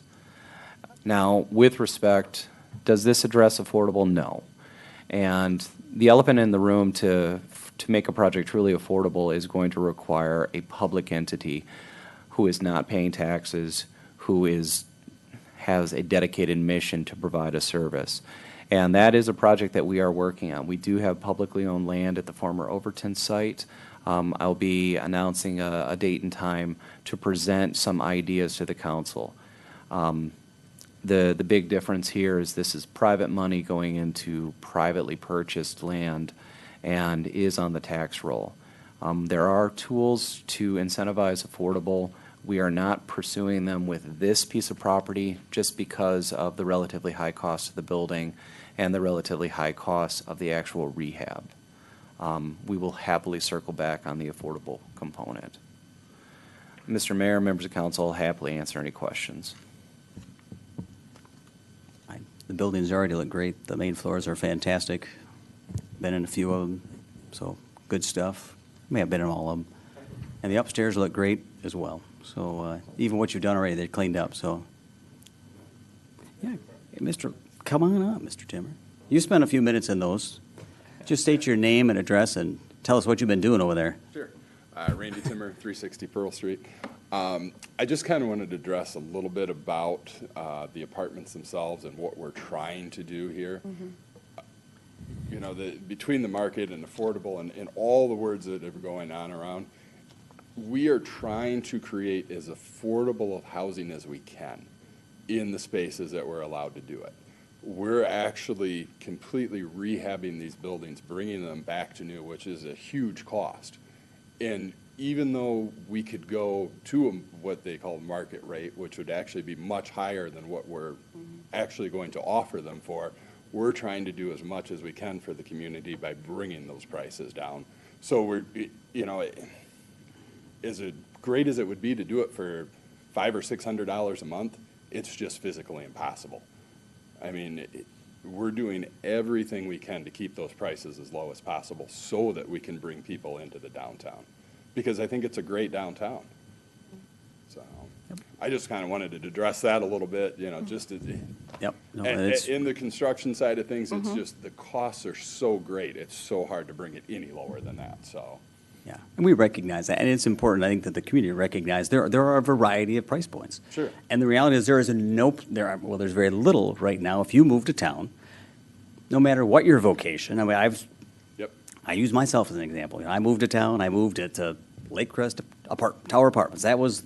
Now, with respect, does this address affordable? No. And the elephant in the room to make a project truly affordable is going to require a public entity who is not paying taxes, who has a dedicated mission to provide a service. And that is a project that we are working on. We do have publicly owned land at the former Overton site. I'll be announcing a date and time to present some ideas to the council. The big difference here is this is private money going into privately purchased land and is on the tax roll. There are tools to incentivize affordable. We are not pursuing them with this piece of property just because of the relatively high cost of the building and the relatively high cost of the actual rehab. We will happily circle back on the affordable component. Mr. Mayor, members of council, I'll happily answer any questions. The buildings already look great. The main floors are fantastic. Been in a few of them, so good stuff. May have been in all of them. And the upstairs look great as well. So even what you've done already, they cleaned up. So, yeah, hey, come on up, Mr. Timmer. You spent a few minutes in those. Just state your name and address and tell us what you've been doing over there. Sure. Randy Timmer, 360 Pearl Street. I just kind of wanted to address a little bit about the apartments themselves and what we're trying to do here. You know, between the market and affordable and all the words that are going on around, we are trying to create as affordable of housing as we can in the spaces that we're allowed to do it. We're actually completely rehabbing these buildings, bringing them back to new, which is a huge cost. And even though we could go to what they call market rate, which would actually be much higher than what we're actually going to offer them for, we're trying to do as much as we can for the community by bringing those prices down. So we're, you know, as great as it would be to do it for $500 or $600 a month, it's just physically impossible. I mean, we're doing everything we can to keep those prices as low as possible so that we can bring people into the downtown, because I think it's a great downtown. So I just kind of wanted to address that a little bit, you know, just to, Yep. No, and it's- in the construction side of things, it's just the costs are so great. It's so hard to bring it any lower than that. So. Yeah, and we recognize that, and it's important, I think, that the community recognize there are a variety of price points. Sure. And the reality is there's very little right now. If you move to town, no matter what your vocation, I mean, Yep. I use myself as an example. You know, I moved to town, I moved to Lake Crest Tower Apartments. That was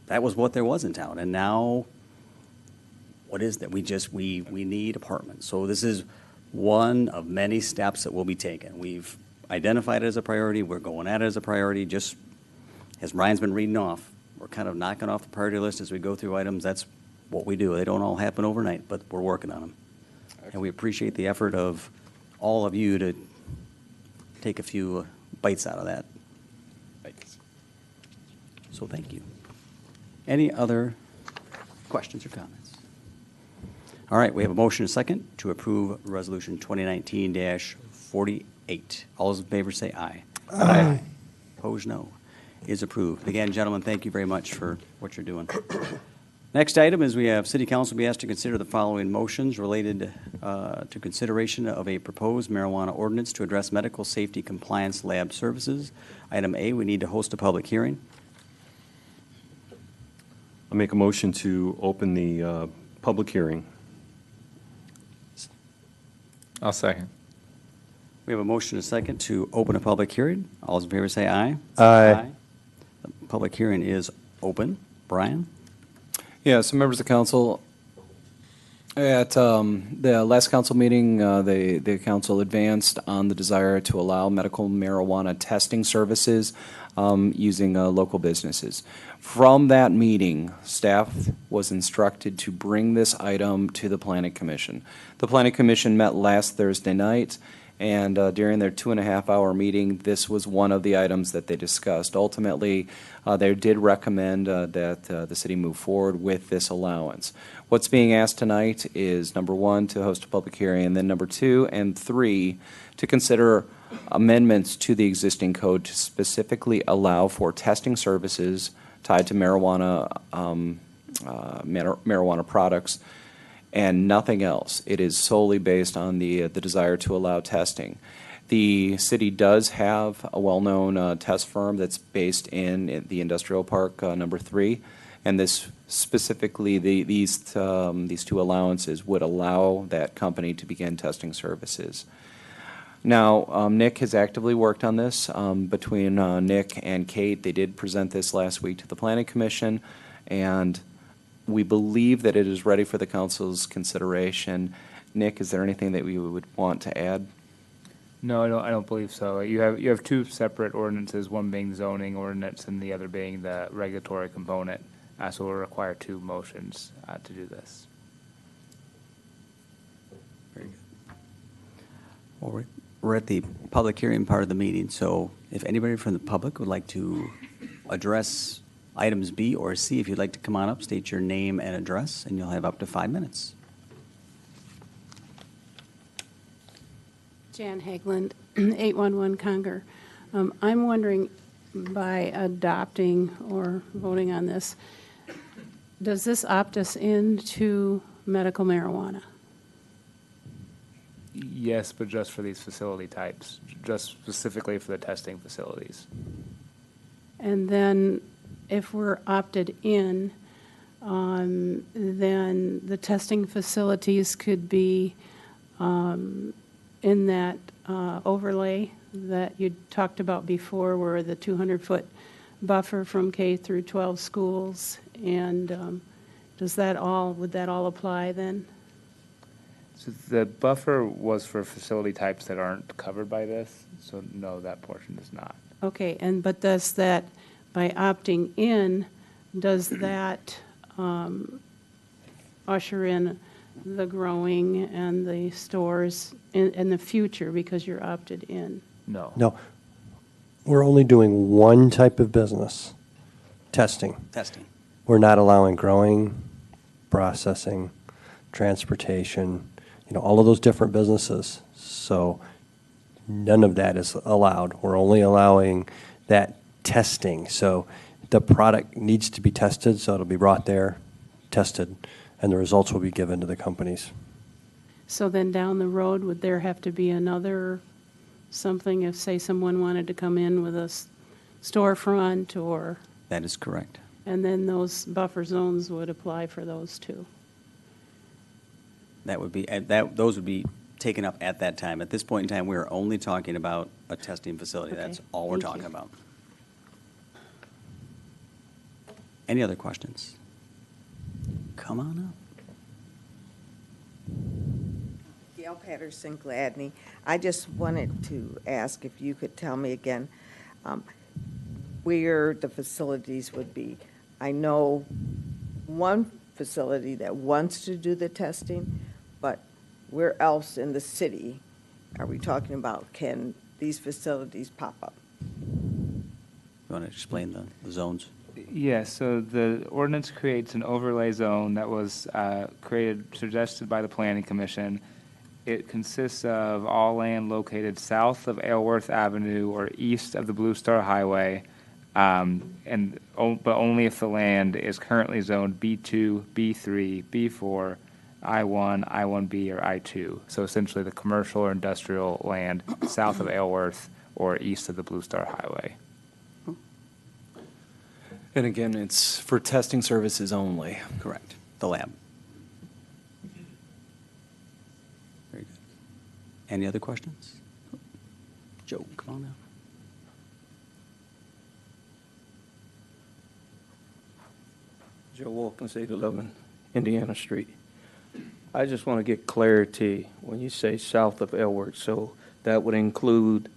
what there was in town, and now, what is that? We need apartments. So this is one of many steps that will be taken. We've identified it as a priority, we're going at it as a priority, just as Ryan's been reading off, we're kind of knocking off the priority list as we go through items. That's what we do. They don't all happen overnight, but we're working on them. And we appreciate the effort of all of you to take a few bites out of that. Thanks. So thank you. Any other questions or comments? All right, we have a motion and a second to approve Resolution 2019-48. All those in favor say aye. Aye. Opposed, no. Is approved. Again, gentlemen, thank you very much for what you're doing. Next item is we have City Council be asked to consider the following motions related to consideration of a proposed marijuana ordinance to address medical safety compliance lab services. Item A, we need to host a public hearing. I'll make a motion to open the public hearing. I'll second. We have a motion and a second to open a public hearing. All those in favor say aye. Aye. The public hearing is open. Brian? Yeah, so members of council, at the last council meeting, the council advanced on the desire to allow medical marijuana testing services using local businesses. From that meeting, staff was instructed to bring this item to the Planning Commission. The Planning Commission met last Thursday night, and during their 2.5-hour meeting, this was one of the items that they discussed. Ultimately, they did recommend that the city move forward with this allowance. What's being asked tonight is, number one, to host a public hearing, and then number 2 and 3, to consider amendments to the existing code to specifically allow for testing services tied to marijuana products, and nothing else. It is solely based on the desire to allow testing. The city does have a well-known test firm that's based in the industrial park, number 3, and this specifically, these 2 allowances would allow that company to begin testing services. Now, Nick has actively worked on this. Between Nick and Kate, they did present this last week to the Planning Commission, and we believe that it is ready for the council's consideration. Nick, is there anything that we would want to add? No, I don't believe so. You have 2 separate ordinances, one being zoning ordinance and the other being the regulatory component. So we'll require 2 motions to do this. Very good. Well, we're at the public hearing part of the meeting, so if anybody from the public would like to address items B or C, if you'd like to come on up, state your name and address, and you'll have up to 5 minutes. Jan Haglund, 811 Conger. I'm wondering, by adopting or voting on this, does this opt us into medical marijuana? Yes, but just for these facility types, just specifically for the testing facilities. And then if we're opted in, then the testing facilities could be in that overlay that you talked about before, where the 200-foot buffer from K through 12 schools. And would that all apply then? So the buffer was for facility types that aren't covered by this, so no, that portion does not. Okay, but does that, by opting in, does that usher in the growing and the stores in the future because you're opted in? No. No. We're only doing one type of business, testing. Testing. We're not allowing growing, processing, transportation, all of those different businesses. So none of that is allowed. We're only allowing that testing. So the product needs to be tested, so it'll be brought there, tested, and the results will be given to the companies. So then down the road, would there have to be another something if, say, someone wanted to come in with a storefront or? That is correct. And then those buffer zones would apply for those too? That would be, those would be taken up at that time. At this point in time, we are only talking about a testing facility. Okay, That's all we're thank talking you. about. Any other questions? Come on up. Gail Patterson Gladney. I just wanted to ask if you could tell me again where the facilities would be. I know one facility that wants to do the testing, but where else in the city are we talking about can these facilities pop up? You want to explain the zones? Yeah, so the ordinance creates an overlay zone that was suggested by the Planning Commission. It consists of all land located south of Aylworth Avenue or east of the Blue Star Highway, but only if the land is currently zoned B2, B3, B4, I1, I1B, or I2. So essentially the commercial or industrial land south of Aylworth or east of the Blue Star Highway. And again, it's for testing services only. Correct. The lab. Very good. Any other questions? Joe, come on now. Joe Wilkins, 811 Indiana Street. I just want to get clarity when you say south of Aylworth. So that would include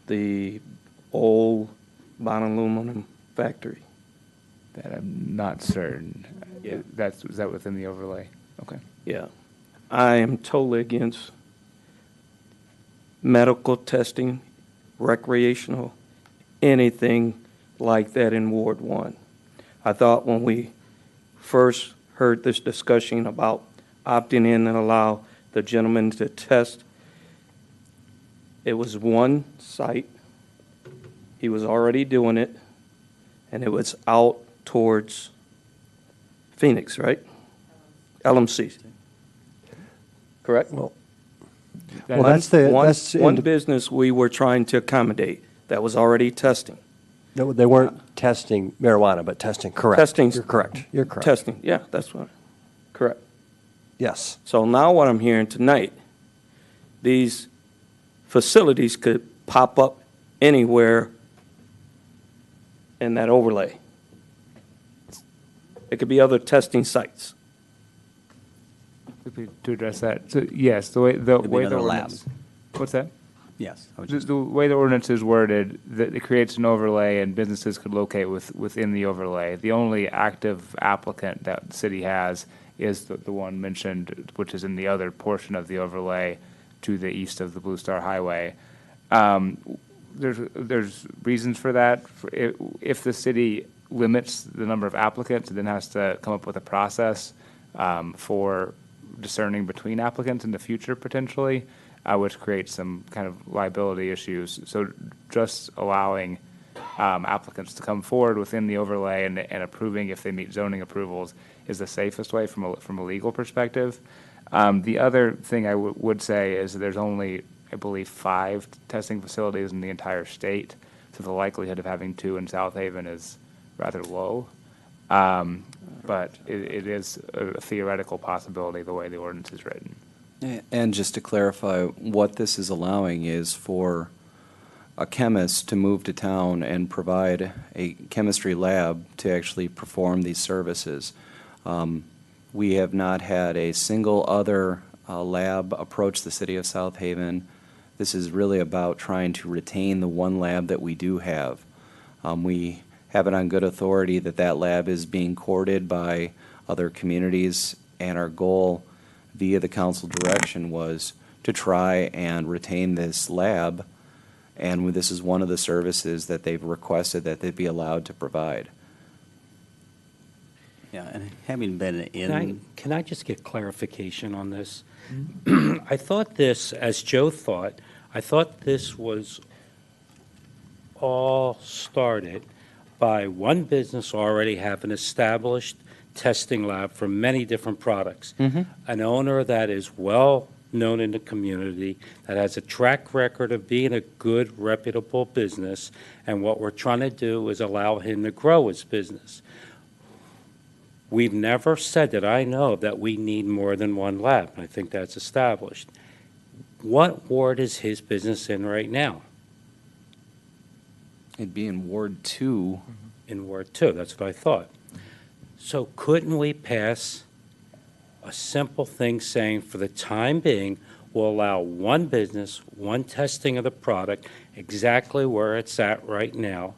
the old bond aluminum factory? That I'm not certain. Yeah. Is that within the overlay? Okay. Yeah. I am totally against medical testing, recreational, anything like that in Ward 1. I thought when we first heard this discussion about opting in and allow the gentleman to test, it was one site. He was already doing it, and it was out towards Phoenix, right? LMC. Correct? Well, that's one business we were trying to accommodate that was already testing. No, they weren't testing marijuana, but testing, correct. Testing. You're correct. You're correct. Testing, yeah, that's what, correct. Yes. So now what I'm hearing tonight, these facilities could pop up anywhere in that overlay. It could be other testing sites. To address that, so yes, the way the another lab. ordinance. What's that? Yes. I was The way the ordinance is worded, that it creates an overlay and businesses could locate within the overlay. The only active applicant that the city has is the one mentioned, which is in the other portion of the overlay to the east of the Blue Star Highway. There's reasons for that. If the city limits the number of applicants, it then has to come up with a process for discerning between applicants in the future potentially, which creates some kind of liability issues. So just allowing applicants to come forward within the overlay and approving if they meet zoning approvals is the safest way from a legal perspective. The other thing I would say is that there's only, I believe, 5 testing facilities in the entire state, so the likelihood of having 2 in South Haven is rather low. But it is a theoretical possibility the way the ordinance is written. And just to clarify, what this is allowing is for a chemist to move to town and provide a chemistry lab to actually perform these services. We have not had a single other lab approach the city of South Haven. This is really about trying to retain the one lab that we do have. We have it on good authority that that lab is being courted by other communities, and our goal via the council direction was to try and retain this lab, and this is one of the services that they've requested that they be allowed to provide. Yeah, and having been in. Can I just get clarification on this? I thought this, as Joe thought, I thought this was all started by one business already having established testing lab for many different products. An owner that is well known in the community, that has a track record of being a good, reputable business, and what we're trying to do is allow him to grow his business. We've never said that I know that we need more than one lab. I think that's established. What ward is his business in right now? It'd be in Ward 2. In Ward 2, that's what I thought. So couldn't we pass a simple thing saying, for the time being, we'll allow one business, one testing of the product, exactly where it's at right now,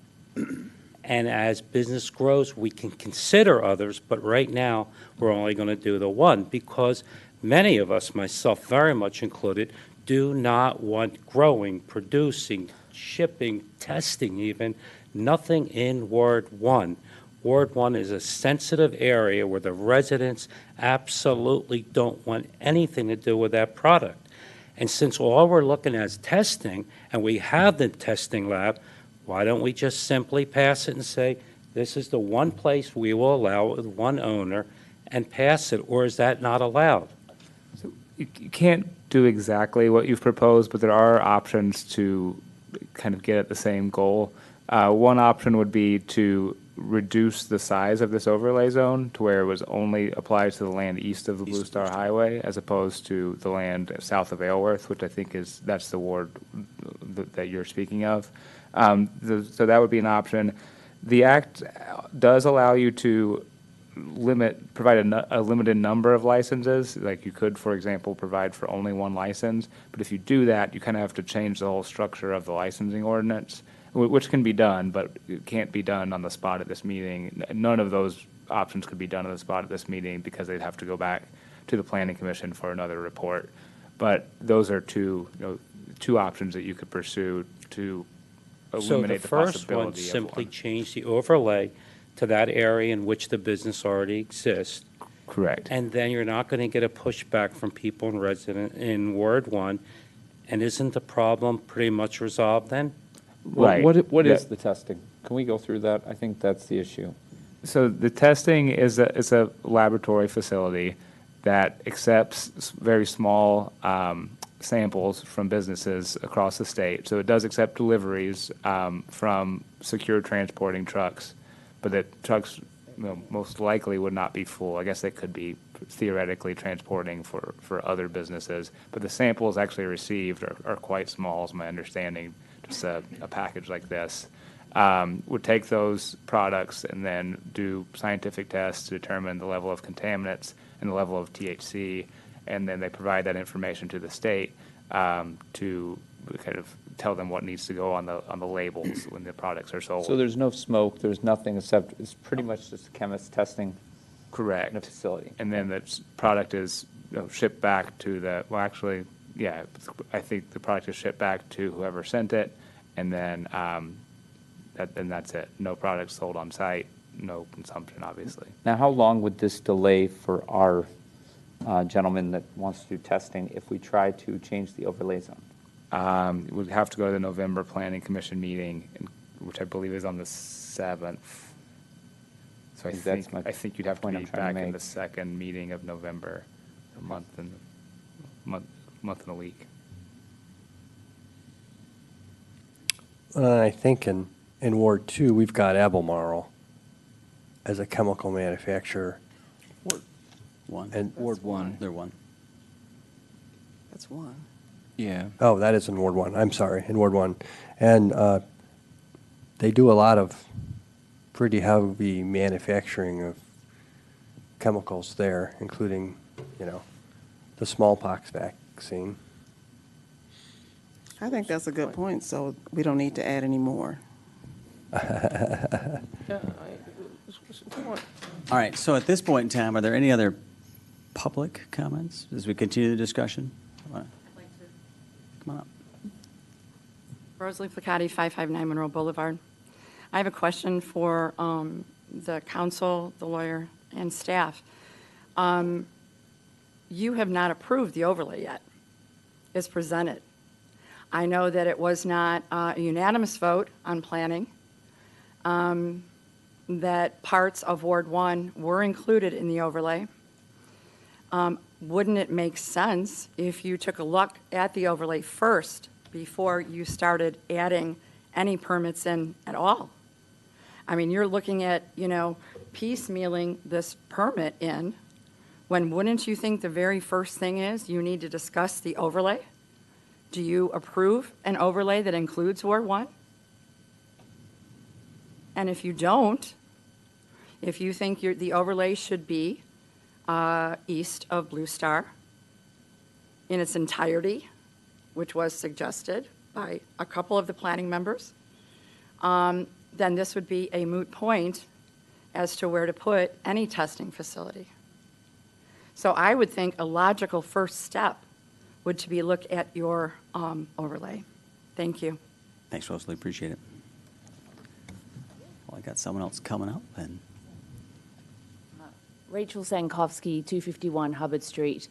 and as business grows, we can consider others, but right now, we're only going to do the one, because many of us, myself very much included, do not want growing, producing, shipping, testing even, nothing in Ward 1. Ward 1 is a sensitive area where the residents absolutely don't want anything to do with that product. And since all we're looking at is testing, and we have the testing lab, why don't we just simply pass it and say, this is the one place we will allow it with one owner, and pass it, or is that not allowed? So you can't do exactly what you've proposed, but there are options to kind of get at the same goal. One option would be to reduce the size of this overlay zone to where it was only applied to the land east of the Blue Star Highway, as opposed to the land south of Aylworth, which I think that's the ward that you're speaking of. So that would be an option. The act does allow you to provide a limited number of licenses. Like you could, for example, provide for only one license. But if you do that, you kind of have to change the whole structure of the licensing ordinance, which can be done, but it can't be done on the spot at this meeting. None of those options could be done on the spot at this meeting because they'd have to go back to the Planning Commission for another report. But those are two options that you could pursue to eliminate the possibility of one. So the first one, simply change the overlay to that area in which the business already exists. Correct. And then you're not going to get a pushback from people in Ward 1. And isn't the problem pretty much resolved then? Right. What is the testing? Can we go through that? I think that's the issue. So the testing is a laboratory facility that accepts very small samples from businesses across the state. So it does accept deliveries from secure transporting trucks, but the trucks most likely would not be full. I guess they could be theoretically transporting for other businesses, but the samples actually received are quite small, is my understanding. Just a package like this would take those products and then do scientific tests to determine the level of contaminants and the level of THC, and then they provide that information to the state to kind of tell them what needs to go on the labels when the products are sold. So there's no smoke, there's nothing except, it's pretty much just chemist testing. Correct. In a facility. And then the product is shipped back to I think the product is shipped back to whoever sent it, and then that's it. No product sold on site, no consumption, obviously. Now, how long would this delay for our gentleman that wants to do testing if we try to change the overlay zone? We'd have to go to the November Planning Commission meeting, which I believe is on the 7th. So I think you'd have to be back in the second meeting of November. a month and a week. I think in Ward 2, we've got Albemarle as a chemical manufacturer. One. And Ward 1, they're one. That's one. Yeah. Oh, that is in Ward 1. I'm sorry, in Ward 1. And they do a lot of pretty heavy manufacturing of chemicals there, including, the smallpox vaccine. I think that's a good point, so we don't need to add any more. All right, so at this point in time, are there any other public comments as we continue the discussion? Come on up. Rosalie Placati, 559 Monroe Boulevard. I have a question for the council, the lawyer, and staff. You have not approved the overlay yet. It's presented. I know that it was not a unanimous vote on planning, that parts of Ward 1 were included in the overlay. Wouldn't it make sense if you took a look at the overlay first before you started adding any permits in at all? I mean, you're looking at, piecemealing this permit in, when wouldn't you think the very first thing is you need to discuss the overlay? Do you approve an overlay that includes Ward 1? And if you don't, if you think the overlay should be east of Blue Star in its entirety, which was suggested by a couple of the planning members, then this would be a moot point as to where to put any testing facility. So I would think a logical first step would to be look at your overlay. Thank you. Thanks, Rosalie, appreciate it. Well, I got someone else coming up, and Rachel Sankovsky, 251 Hubbard Street.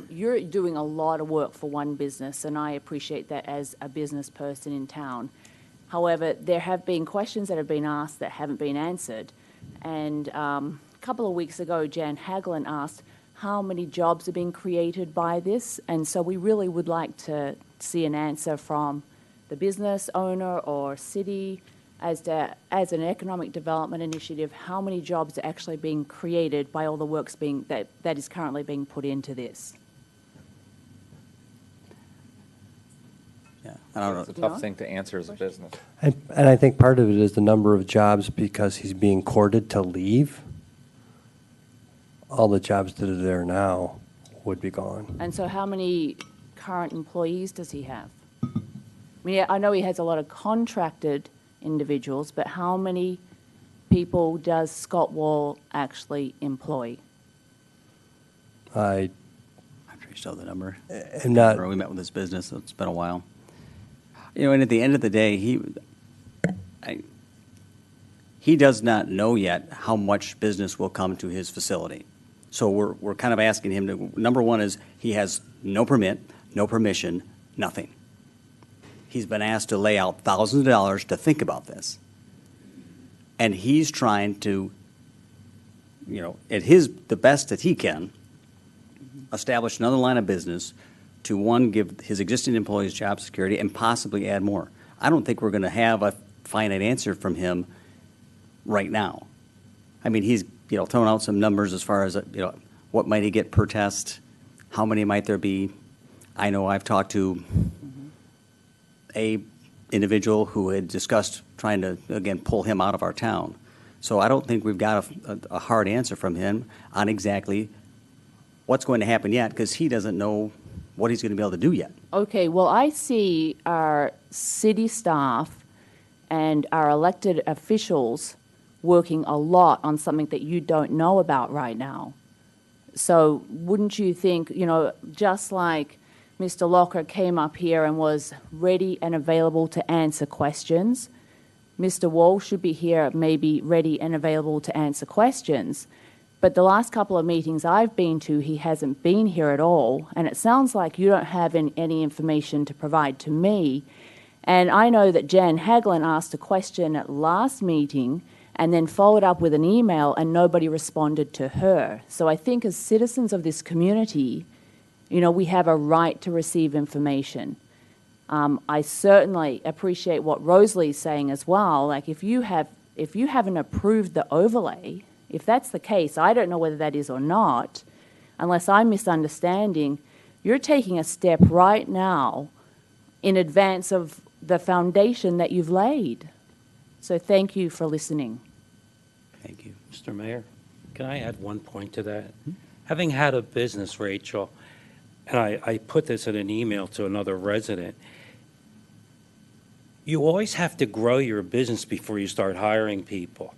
You're doing a lot of work for one business, and I appreciate that as a business person in town. However, there have been questions that have been asked that haven't been answered. And a couple of weeks ago, Jan Hagelin asked how many jobs are being created by this. And so we really would like to see an answer from the business owner or city as an economic development initiative, how many jobs are actually being created by all the works that is currently being put into this? yeah, I don't know. It's a tough thing to answer as a business. And I think part of it is the number of jobs because he's being courted to leave. All the jobs that are there now would be gone. And so how many current employees does he have? I mean, I know he has a lot of contracted individuals, but how many people does Scott Wall actually employ? I I'm sure you still have the number. am not, We met with this business, so it's been a while. And at the end of the day, he does not know yet how much business will come to his facility. So we're kind of asking him to, number one is, he has no permit, no permission, nothing. He's been asked to lay out thousands of dollars to think about this. And he's trying to, at the best that he can, establish another line of business to, one, give his existing employees job security and possibly add more. I don't think we're going to have a finite answer from him right now. I mean, he's, throwing out some numbers as far as, what might he get per test? How many might there be? I know I've talked to a individual who had discussed trying to, again, pull him out of our town. So I don't think we've got a hard answer from him on exactly what's going to happen yet, because he doesn't know what he's going to be able to do yet. Okay, well, I see our city staff and our elected officials working a lot on something that you don't know about right now. So wouldn't you think, just like Mr. Locker came up here and was ready and available to answer questions, Mr. Wall should be here maybe ready and available to answer questions. But the last couple of meetings I've been to, he hasn't been here at all, and it sounds like you don't have any information to provide to me. And I know that Jan Hagelin asked a question at last meeting, and then followed up with an email and nobody responded to her. So I think as citizens of this community, you know, we have a right to receive information. I certainly appreciate what Rosalie's saying as well. Like if you haven't approved the overlay, if that's the case, I don't know whether that is or not, unless I'm misunderstanding, you're taking a step right now in advance of the foundation that you've laid. So thank you for listening. Thank you. Mr. Mayor, can I add one point to that? Having had a business, Rachel, and I put this in an email to another resident, you always have to grow your business before you start hiring people.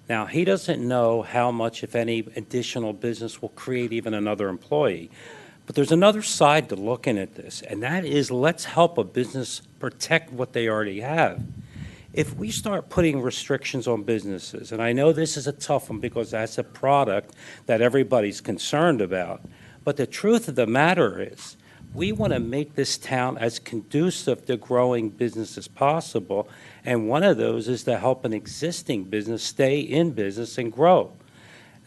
Now, he doesn't know how much, if any, additional business will create even another employee. But there's another side to looking at this, and that is let's help a business protect what they already have. If we start putting restrictions on businesses, and I know this is a tough one because that's a product that everybody's concerned about, but the truth of the matter is we want to make this town as conducive to growing business as possible, and one of those is to help an existing business stay in business and grow.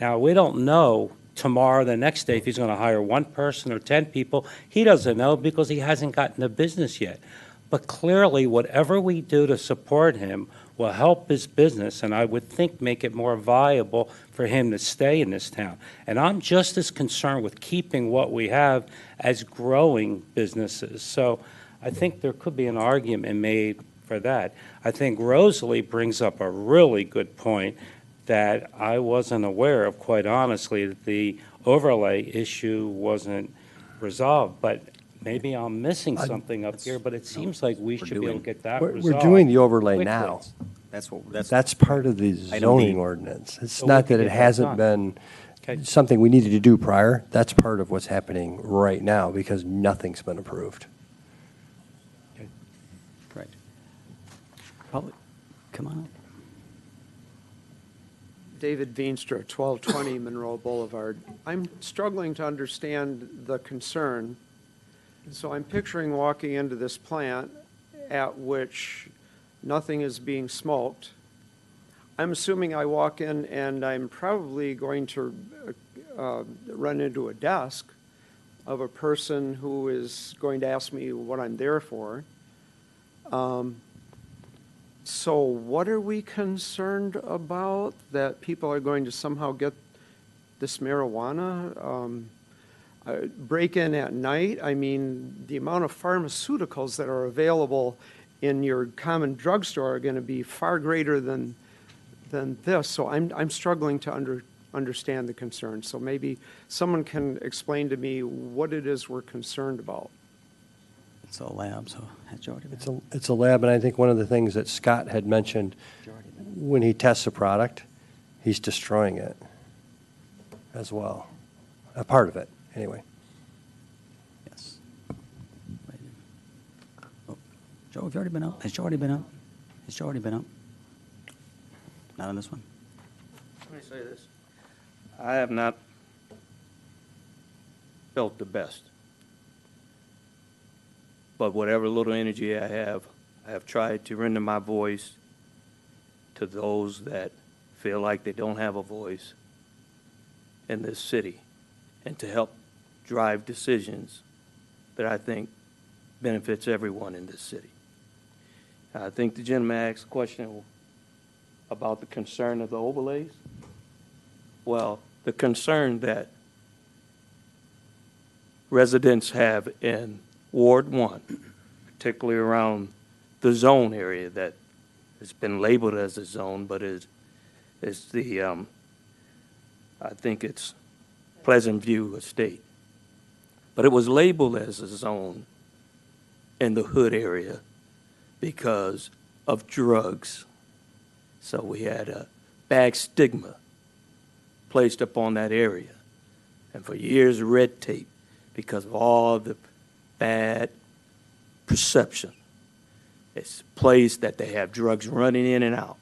Now, we don't know tomorrow, the next day, if he's going to hire one person or 10 people. He doesn't know because he hasn't gotten a business yet. But clearly, whatever we do to support him will help his business, and I would think make it more viable for him to stay in this town. And I'm just as concerned with keeping what we have as growing businesses. So I think there could be an argument made for that. I think Rosalie brings up a really good point that I wasn't aware of, quite honestly, that the overlay issue wasn't resolved. But maybe I'm missing something up here, but it seems like we should be able to get that resolved. We're doing the overlay quickly. now. That's That's part of the I know zoning the- ordinance. It's So we not could that it get that hasn't done. been something we needed to do prior. That's part of what's happening right now because nothing's been approved. Right. Probably, come on up. David Veenstra, 1220 Monroe Boulevard. I'm struggling to understand the concern. So I'm picturing walking into this plant at which nothing is being smoked. I'm assuming I walk in and I'm probably going to run into a desk of a person who is going to ask me what I'm there for. So what are we concerned about? That people are going to somehow get this marijuana? Break in at night? I mean, the amount of pharmaceuticals that are available in your common drugstore are going to be far greater than this. So I'm struggling to understand the concern. So maybe someone can explain to me what it is we're concerned about. It's a lab, so that's already been. It's a lab, and I think one of the things that Scott had mentioned, when he tests a product, he's destroying it as well. A part of it, anyway. Yes. Oh, Joe, have you already been up? Has Joe already been up? Has Joe already been up? Not on this one? Let me say this. I have not felt the best. But whatever little energy I have tried to render my voice to those that feel like they don't have a voice in this city and to help drive decisions that I think benefits everyone in this city. I think the gentleman asked a question about the concern of the overlays. Well, the concern that residents have in Ward 1, particularly around the zone area that has been labeled as a zone, but is the, I think it's Pleasant View Estate. But it was labeled as a zone in the hood area because of drugs. So we had a bad stigma placed upon that area. And for years, red tape because of all the bad perception. It's a place that they have drugs running in and out.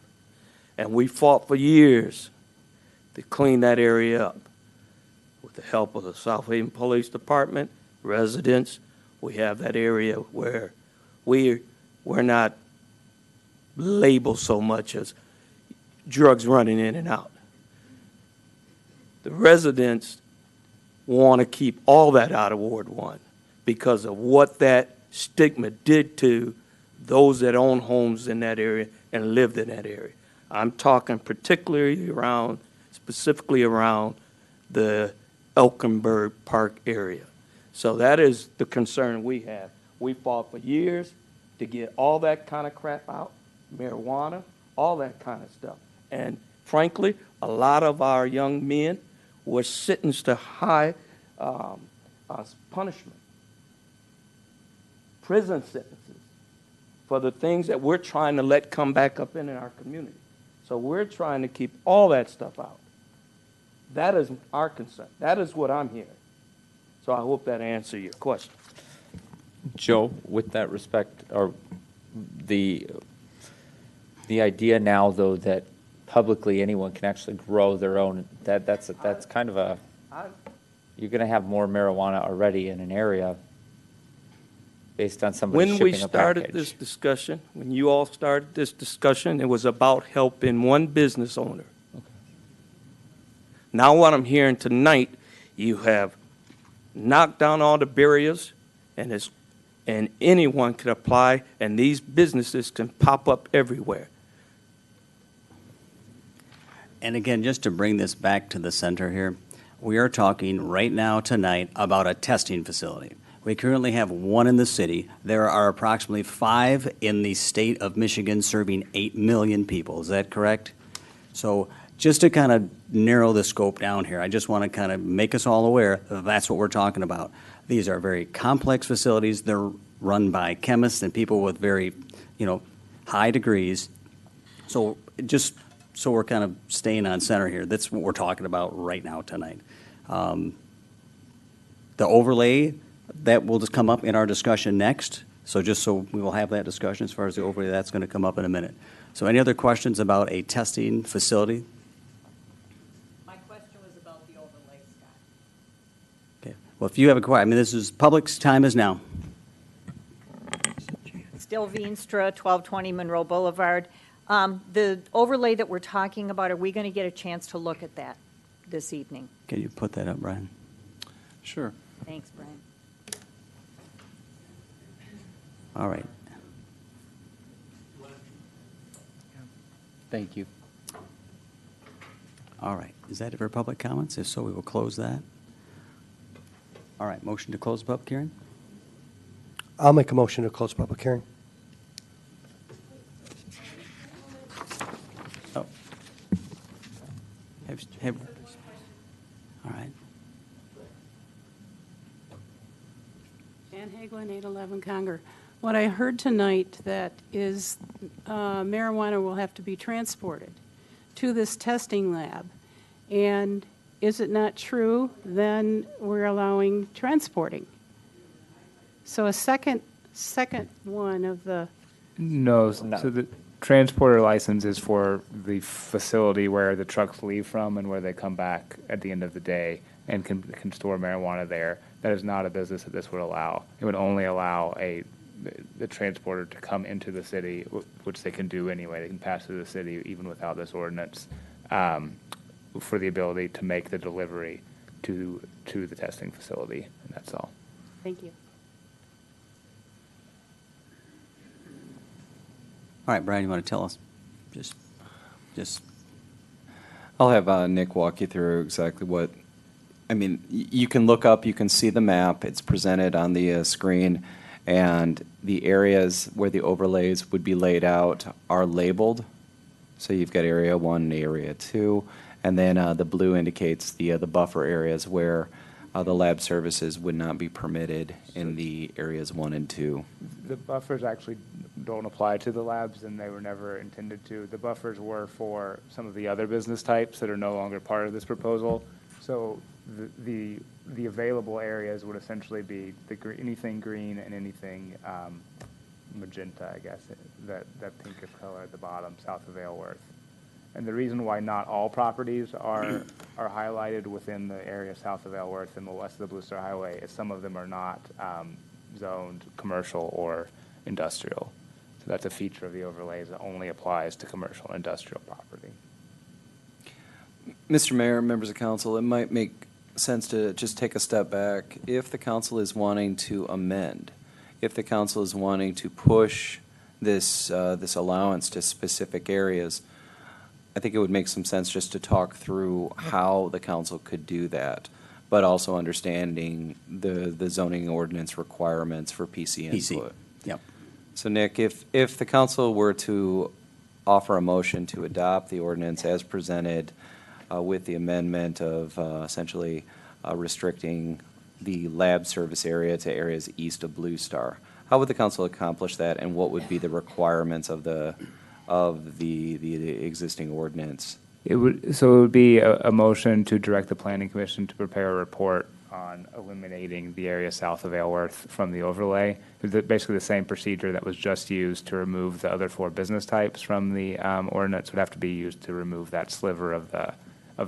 And we fought for years to clean that area up. With the help of the South Haven Police Department, residents, we have that area where we're not labeled so much as drugs running in and out. The residents want to keep all that out of Ward 1 because of what that stigma did to those that own homes in that area and lived in that area. I'm talking specifically around the Elkenberg Park area. So that is the concern we have. We fought for years to get all that kind of crap out, marijuana, all that kind of stuff. And frankly, a lot of our young men were sentenced to high punishment, prison sentences, for the things that we're trying to let come back up in our community. So we're trying to keep all that stuff out. That is our concern. That is what I'm hearing. So I hope that answers your question. Joe, with that respect, or the idea now, though, that publicly anyone can actually grow their own, that's kind of a, you're going to have more marijuana already in an area based on somebody When we shipping a started package. this discussion, when you all started this discussion, it was about helping one business owner. Now what I'm hearing tonight, you have knocked down all the barriers, and anyone can apply, and these businesses can pop up everywhere. And again, just to bring this back to the center here, we are talking right now tonight about a testing facility. We currently have one in the city. There are approximately 5 in the state of Michigan serving 8 million people. Is that correct? So just to kind of narrow the scope down here, I just want to kind of make us all aware that that's what we're talking about. These are very complex facilities. They're run by chemists and people with very, high degrees. So just so we're kind of staying on center here, that's what we're talking about right now tonight. The overlay, that will just come up in our discussion next. So just so we will have that discussion as far as the overlay, that's going to come up in a minute. So any other questions about a testing facility? My question was about the overlay, Scott. Okay. Well, if you have a question, this is, public's time is now. Still Veenstra, 1220 Monroe Boulevard. The overlay that we're talking about, are we going to get a chance to look at that this evening? Can you put that up, Brian? Sure. Thanks, Brian. All right. Thank you. All right. Is that it for public comments? If so, we will close that. All right. Motion to close the public hearing? I'll make a motion to close public hearing. Oh. All right. Jan Hagelin, 811 Conger. What I heard tonight that is marijuana will have to be transported to this testing lab. And is it not true, then we're allowing transporting. So a second one of the, No, so the transporter license is for the facility where the trucks leave from and where they come back at the end of the day and can store marijuana there. That is not a business that this would allow. It would only allow the transporter to come into the city, which they can do anyway. They can pass through the city even without this ordinance, for the ability to make the delivery to the testing facility, and that's all. thank you. All right, Brian, you want to tell us? Just. I'll have Nick walk you through exactly what, you can look up, you can see the map, it's presented on the screen, and the areas where the overlays would be laid out are labeled. So you've got Area 1 and Area 2, and then the blue indicates the buffer areas where the lab services would not be permitted in the Areas 1 and 2. The buffers actually don't apply to the labs, and they were never intended to. The buffers were for some of the other business types that are no longer part of this proposal. So the available areas would essentially be anything green and anything magenta, I guess, that pinkish color at the bottom, south of Aleworth. And the reason why not all properties are highlighted within the area south of Aleworth and the west of the Blue Star Highway is some of them are not zoned commercial or industrial. So that's a feature of the overlays that only applies to commercial and industrial property. Mr. Mayor, members of council, it might make sense to just take a step back. If the council is wanting to amend, if the council is wanting to push this, this allowance to specific areas, I think it would make some sense just to talk through how the council could do that, but also understanding the zoning ordinance requirements for PC PC, input. yep. So Nick, if the council were to offer a motion to adopt the ordinance as presented with the amendment of essentially restricting the lab service area to areas east of Blue Star, how would the council accomplish that, and what would be the requirements of the existing ordinance? It would be a motion to direct the planning commission to prepare a report on eliminating the area south of Aylworth from the overlay. Basically the same procedure that was just used to remove the other 4 business types from the ordinance would have to be used to remove that sliver of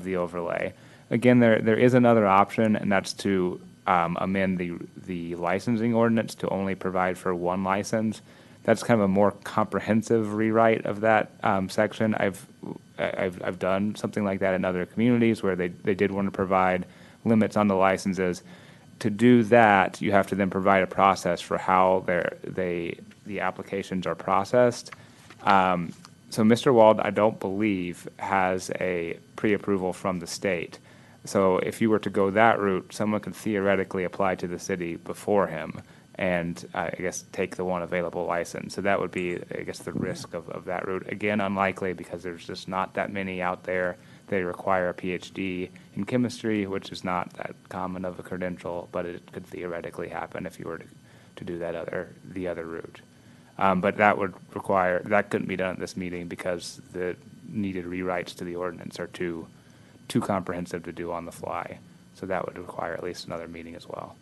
the overlay. Again, there is another option, and that's to amend the licensing ordinance to only provide for 1 license. That's kind of a more comprehensive rewrite of that section. I've done something like that in other communities where they did want to provide limits on the licenses. To do that, you have to then provide a process for how the applications are processed. So Mr. Wald, I don't believe, has a pre-approval from the state. So if you were to go that route, someone could theoretically apply to the city before him and I guess take the one available license. So that would be, I guess, the risk of that route. Again, unlikely because there's just not that many out there. They require a PhD in chemistry, which is not that common of a credential, but it could theoretically happen if you were to do the other route. But that couldn't be done at this meeting because the needed rewrites to the ordinance are too comprehensive to do on the fly. So that would require at least another meeting as well.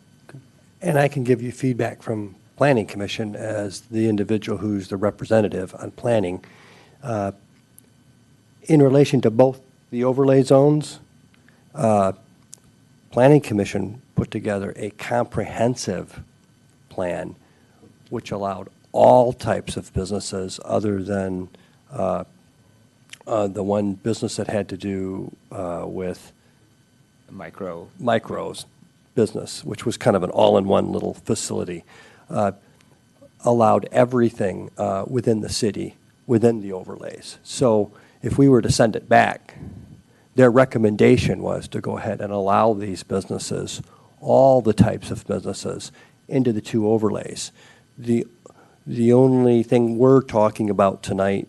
And I can give you feedback from Planning Commission as the individual who's the representative on planning. In relation to both the overlay zones, Planning Commission put together a comprehensive plan which allowed all types of businesses other than the one business that had to do with micros business, which was kind of an all-in-one little facility, allowed everything within the city, within the overlays. So if we were to send it back, their recommendation was to go ahead and allow these businesses, all the types of businesses, into the 2 overlays. The only thing we're talking about tonight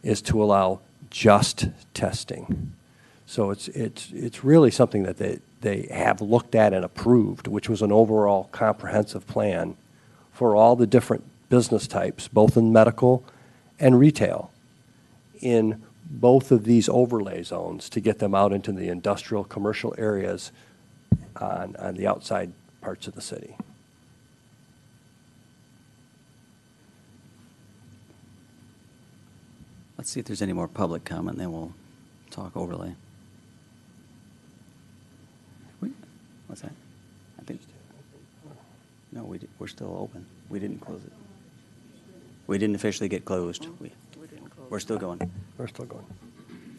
is to allow just testing. So it's really something that they have looked at and approved, which was an overall comprehensive plan for all the different business types, both in medical and retail, in both of these overlay zones to get them out into the industrial commercial areas on the outside parts of the city. Let's see if there's any more public comment, then we'll talk overlay. What's that? I think, no, we're still open. We didn't close it. We didn't officially get closed. We're still going. We're still going.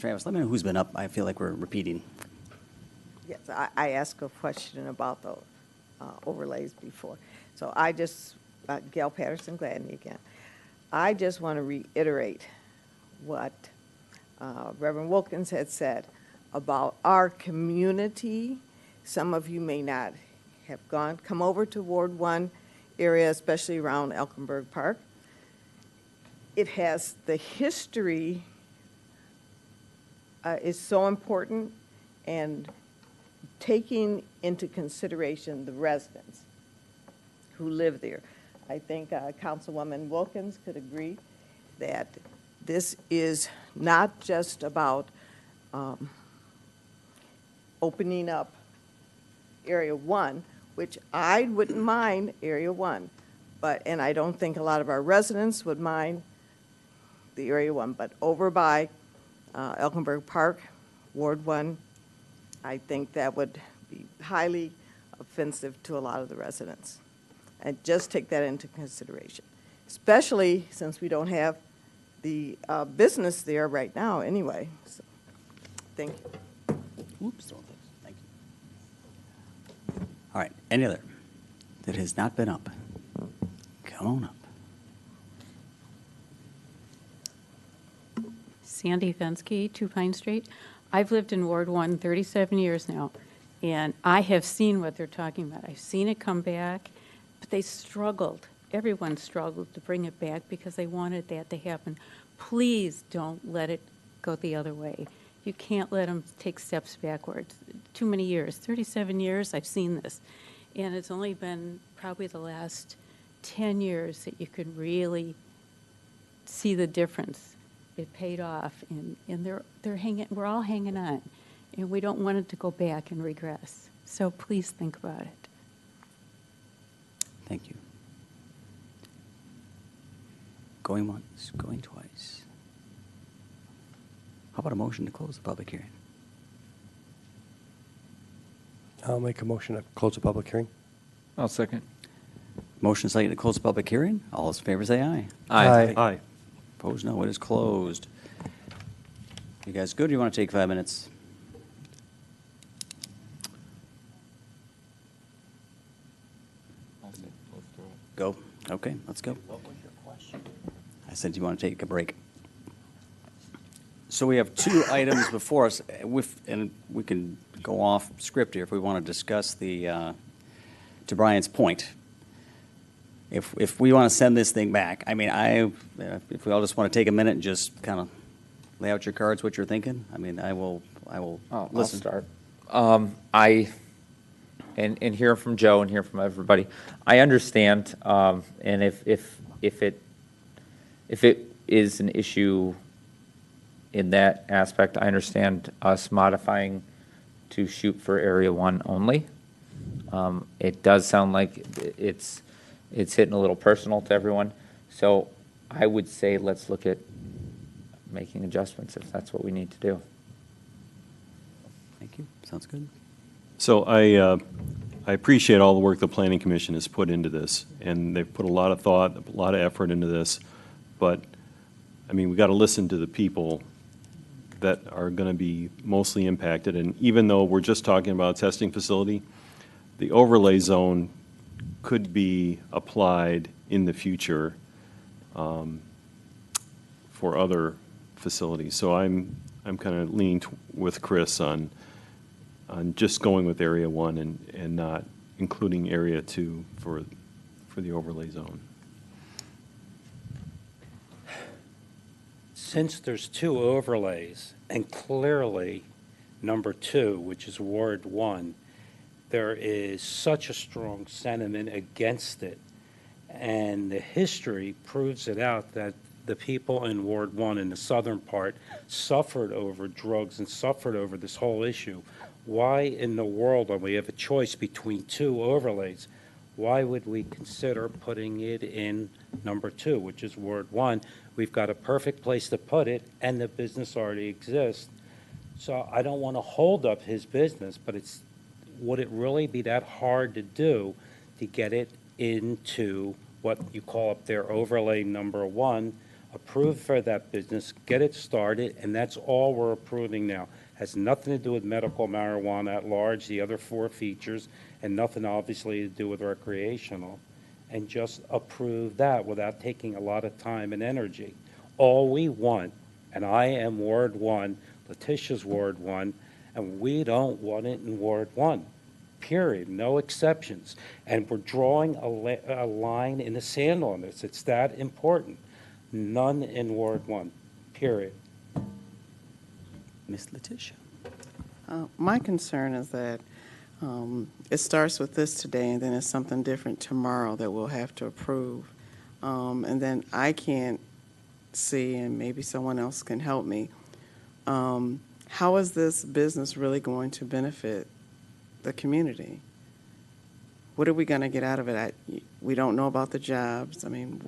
Travis, let me know who's been up. I feel like we're repeating. Yes, I asked a question about the overlays before. So I just, Gail Patterson Gladney again. I just want to reiterate what Reverend Wilkins had said about our community. Some of you may not have come over to Ward 1 area, especially around Elkenberg Park. It has the history is so important, and taking into consideration the residents who live there. I think Councilwoman Wilkins could agree that this is not just about opening up Area 1, which I wouldn't mind Area 1, and I don't think a lot of our residents would mind the Area 1, but over by Elkenberg Park, Ward 1, I think that would be highly offensive to a lot of the residents. And just take that into consideration, especially since we don't have the business there right now anyway. So, thank you. Oops, thank you. All right, any other that has not been up? Come on up. Sandy Fensky, 2 Pine Street. I've lived in Ward 1 37 years now, and I have seen what they're talking about. I've seen it come back, but they struggled. Everyone struggled to bring it back because they wanted that to happen. Please don't let it go the other way. You can't let them take steps backwards. Too many years, 37 years, I've seen this. And it's only been probably the last 10 years that you could really see the difference. It paid off, and they're hanging. We're all hanging on, and we don't want it to go back and regress. So please think about it. Thank you. Going once, going twice. How about a motion to close the public hearing? I'll make a motion to close the public hearing. I'll second. Motion second to close the public hearing. All those in favor say aye. Aye. Aye. Opposed, no. It is closed. You guys good? Or you want to take 5 minutes? Go. Okay, let's go. What was your question? I said you want to take a break. So we have 2 items before us, and we can go off script here if we want to discuss the, to Brian's point. If we want to send this thing back, I mean, if we all just want to take a minute and just kind of lay out your cards, what you're thinking, I mean, I will listen. I'll start. And hear from Joe and hear from everybody. I understand, and if it is an issue in that aspect, I understand us modifying to shoot for Area 1 only. It does sound like it's hitting a little personal to everyone. So I would say let's look at making adjustments if that's what we need to do. Thank you. Sounds good. So I appreciate all the work the Planning Commission has put into this, and they've put a lot of thought, a lot of effort into this. But, I mean, we got to listen to the people that are going to be mostly impacted. And even though we're just talking about a testing facility, the overlay zone could be applied in the future for other facilities. So I'm kind of leaning with Chris on just going with Area 1 and not including Area 2 for the overlay zone. Since there's 2 overlays, and clearly number 2, which is Ward 1, there is such a strong sentiment against it. And the history proves it out that the people in Ward 1 in the southern part suffered over drugs and suffered over this whole issue. Why in the world, when we have a choice between 2 overlays, why would we consider putting it in number 2, which is Ward 1? We've got a perfect place to put it, and the business already exists. So I don't want to hold up his business, but would it really be that hard to do to get it into what you call up there overlay number 1, approved for that business, get it started, and that's all we're approving now. Has nothing to do with medical marijuana at large, the other 4 features, and nothing obviously to do with recreational. And just approve that without taking a lot of time and energy. All we want, and I am Ward 1, Letitia's Ward 1, and we don't want it in Ward 1, period, no exceptions. And we're drawing a line in the sand on this. It's that important. None in Ward 1, period. Ms. Letitia. My concern is that it starts with this today, and then it's something different tomorrow that we'll have to approve. And then I can't see, and maybe someone else can help me, how is this business really going to benefit the community? What are we going to get out of it? We don't know about the jobs. I mean,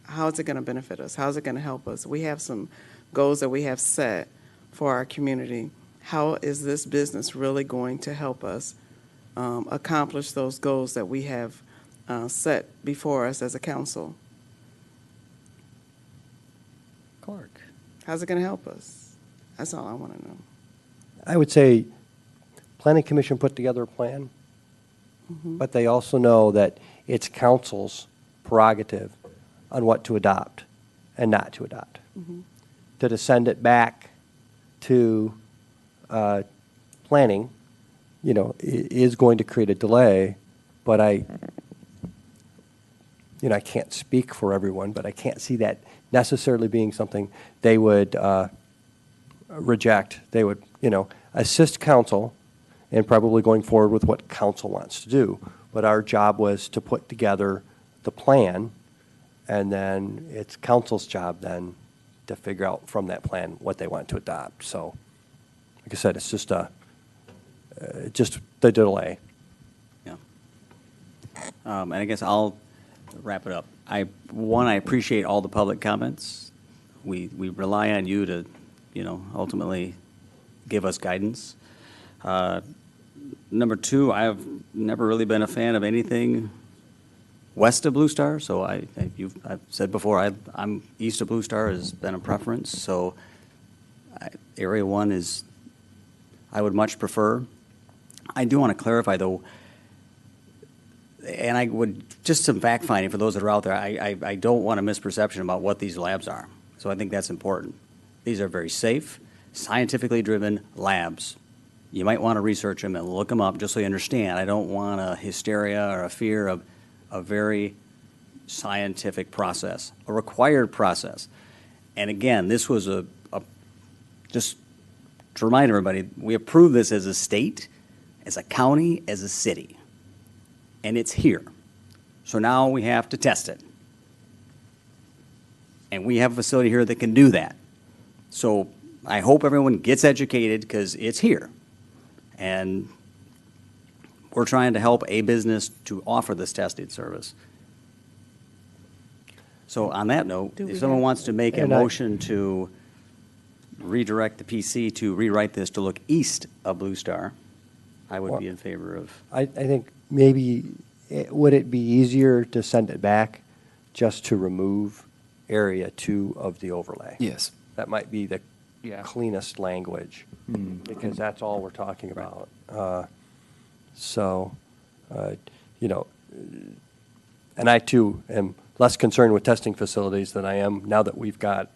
how is it going to benefit us? How is it going to help us? We have some goals that we have set for our community. How is this business really going to help us accomplish those goals that we have set before us as a council? Clark. How's it going to help us? That's all I want to know. I would say Planning Commission put together a plan, but they also know that it's council's prerogative on what to adopt and not to adopt. To send it back to planning, is going to create a delay, but I can't speak for everyone, but I can't see that necessarily being something they would reject. They would, assist council in probably going forward with what council wants to do. But our job was to put together the plan, and then it's council's job then to figure out from that plan what they want to adopt. So, like I said, it's just the delay. Yeah. And I guess I'll wrap it up. I appreciate all the public comments. We rely on you to, ultimately give us guidance. Number two, I've never really been a fan of anything west of Blue Star, so I've said before, I'm east of Blue Star has been a preference, so Area 1 I would much prefer. I do want to clarify, though, and I would, just some fact-finding for those that are out there, I don't want a misperception about what these labs are, so I think that's important. These are very safe, scientifically driven labs. You might want to research them and look them up just so you understand. I don't want a hysteria or a fear of a very scientific process, a required process. And again, this was just to remind everybody, we approved this as a state, as a county, as a city. And it's here. So now we have to test it. And we have a facility here that can do that. So I hope everyone gets educated because it's here. And we're trying to help a business to offer this testing service. So on that note, if someone wants to make a motion to redirect the PC to rewrite this to look east of Blue Star, I would be in favor of. I think maybe, would it be easier to send it back just to remove Area 2 of the overlay? Yes. That might be the cleanest language, because that's all we're talking about. And I too am less concerned with testing facilities than I am now that we've got,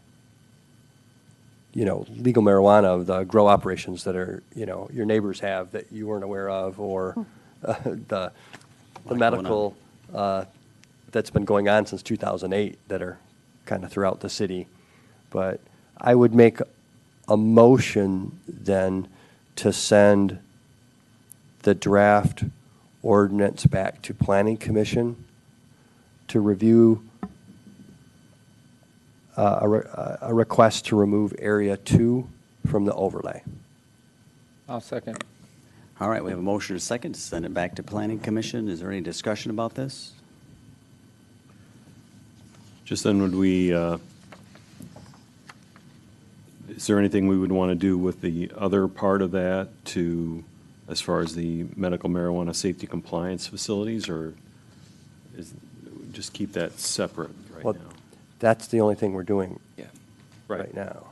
legal marijuana, the grow operations that are, your neighbors have that you weren't aware of, or the medical that's been going on since 2008 that are kind of throughout the city. But I would make a motion then to send the draft ordinance back to Planning Commission to review a request to remove Area 2 from the overlay. I'll second. All right, we have a motion and a second to send it back to Planning Commission. Is there any discussion about this? Just then, would we, is there anything we would want to do with the other part of that as far as the medical marijuana safety compliance facilities, or just keep that separate right now? That's the only thing we're doing right now.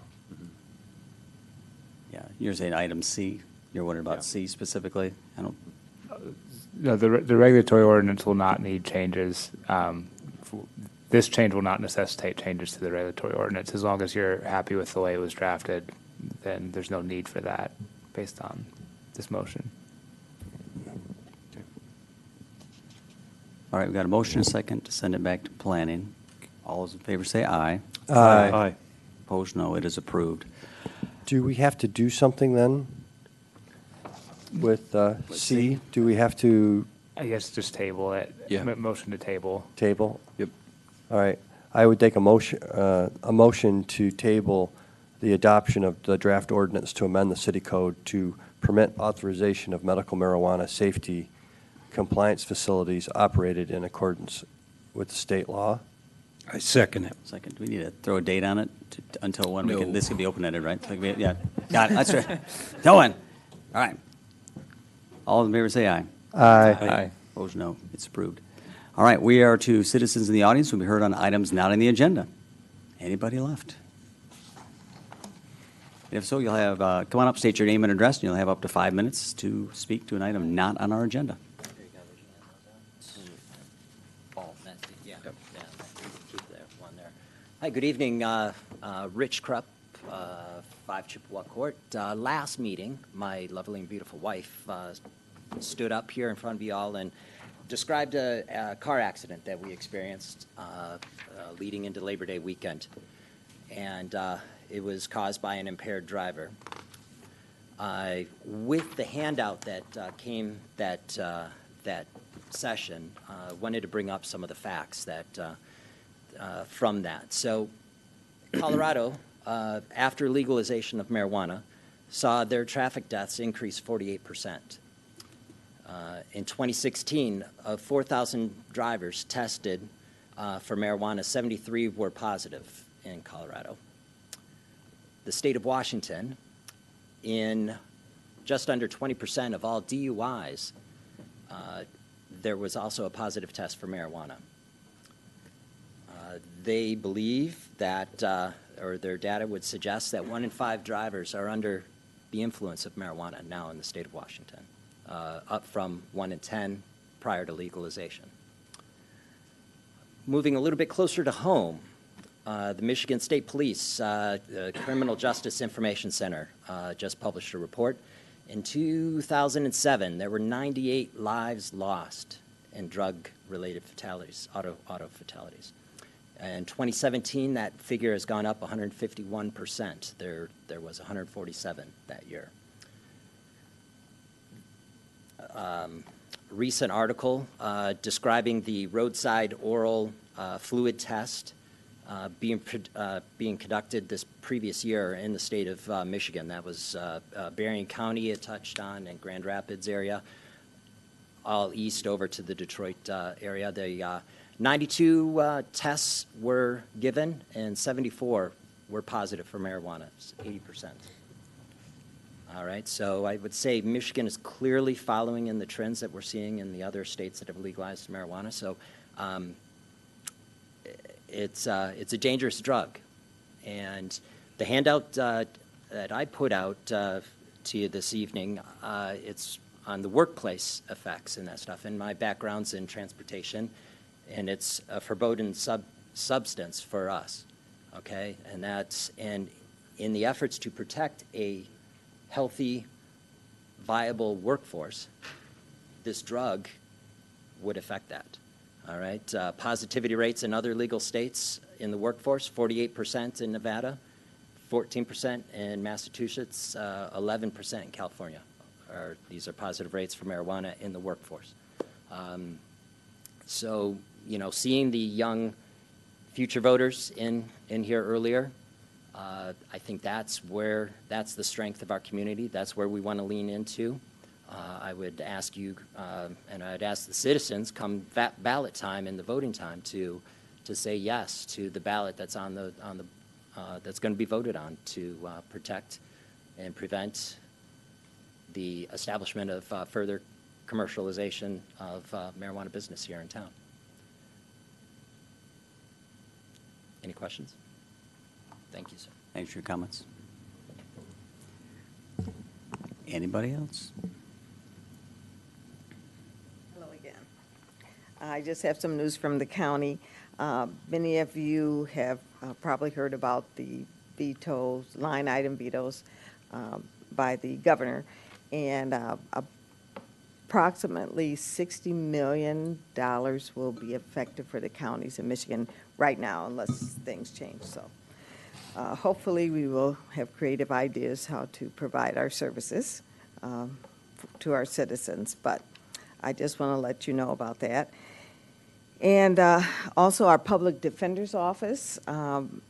Yeah, you're saying item C. You're wondering about C specifically? I don't. No, the regulatory ordinance will not need changes. This change will not necessitate changes to the regulatory ordinance. As long as you're happy with the way it was drafted, then there's no need for that based on this motion. All right, we've got a motion and a second to send it back to planning. All those in favor say aye. Aye. Opposed, no. It is approved. Do we have to do something then with C? Do we have to? I guess just table it. Yeah. Motion to table. Table? Yep. All right. I would take a motion to table the adoption of the draft ordinance to amend the city code to permit authorization of medical marijuana safety compliance facilities operated in accordance with the state law. I second it. Second. Do we need to throw a date on it until when we can? This can be open-ended, right? So yeah. Got it. That's right. No one. All right. All in favor say aye. Aye. Opposed, no. It's approved. All right. We are to citizens in the audience who will be heard on items not on the agenda. Anybody left? If so, you'll have, come on up, state your name and address, and you'll have up to 5 minutes to speak to an item not on our agenda. Hi, good evening. Rich Krupp, 5 Chippewa Court. Last meeting, my lovely and beautiful wife stood up here in front of you all and described a car accident that we experienced leading into Labor Day weekend. And it was caused by an impaired driver. With the handout that came that session, I wanted to bring up some of the facts that from that. So Colorado, after legalization of marijuana, saw their traffic deaths increase 48%. In 2016, of 4,000 drivers tested for marijuana, 73 were positive in Colorado. The state of Washington, in just under 20% of all DUIs, there was also a positive test for marijuana. They believe that, or their data would suggest that 1 in 5 drivers are under the influence of marijuana now in the state of Washington, up from 1 in 10 prior to legalization. Moving a little bit closer to home, the Michigan State Police Criminal Justice Information Center just published a report. In 2007, there were 98 lives lost in drug-related fatalities, auto fatalities. In 2017, that figure has gone up 151%. There was 147 that year. Recent article describing the roadside oral fluid test being conducted this previous year in the state of Michigan. That was Berrien County it touched on, and Grand Rapids area, all east over to the Detroit area. The 92 tests were given, and 74 were positive for marijuana, 80%. All right, so I would say Michigan is clearly following in the trends that we're seeing in the other states that have legalized marijuana. So it's a dangerous drug. And the handout that I put out to you this evening, it's on the workplace effects and that stuff. And my background's in transportation, and it's a forbidden substance for us, okay? And in the efforts to protect a healthy, viable workforce, this drug would affect that, all right? Positivity rates in other legal states in the workforce, 48% in Nevada, 14% in Massachusetts, 11% in California. These are positive rates for marijuana in the workforce. So, you know, seeing the young future voters in here earlier, I think that's the strength of our community. That's where we want to lean into. I would ask you, and I'd ask the citizens, come ballot time and the voting time, to say yes to the ballot that's that's going to be voted on to protect and prevent the establishment of further commercialization of marijuana business here in town. Any questions? Thank you, sir. Thanks for your comments. Anybody else? Hello again. I just have some news from the county. Many of you have probably heard about the vetoes, line item vetoes by the governor, and approximately $60 million will be effective for the counties in Michigan right now, unless things change. So hopefully we will have creative ideas how to provide our services to our citizens, but I just want to let you know about that. And also our Public Defender's Office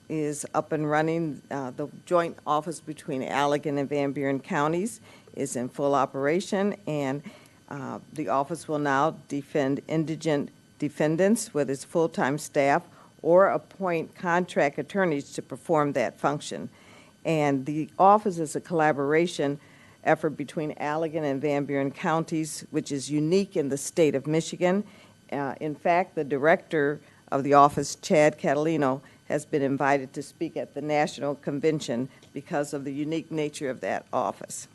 is up and running. The joint office between Allegan and Van Buren counties is in full operation, and the office will now defend indigent defendants with its full-time staff or appoint contract attorneys to perform that function. And the office is a collaboration effort between Allegan and Van Buren counties, which is unique in the state of Michigan. In fact, the director of the office, Chad Catalino, has been invited to speak at the National Convention because of the unique nature of that office.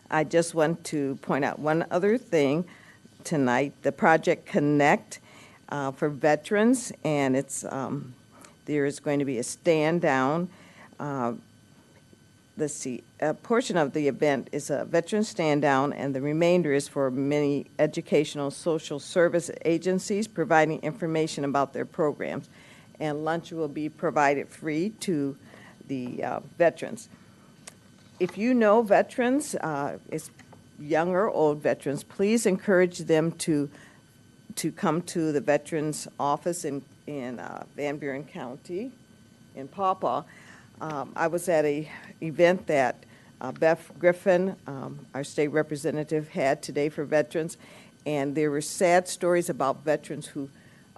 I just want to point out one other thing tonight, the Project Connect for veterans, and it's there is going to be a stand down. Let's see, a portion of the event is a veteran stand down, and the remainder is for many educational social service agencies providing information about their programs. And lunch will be provided free to the veterans. If you know veterans, it's young or old veterans, please encourage them to come to the Veterans Office in Van Buren County, in Paw Paw. I was at a event that Beth Griffin, our state representative, had today for veterans, and there were sad stories about veterans who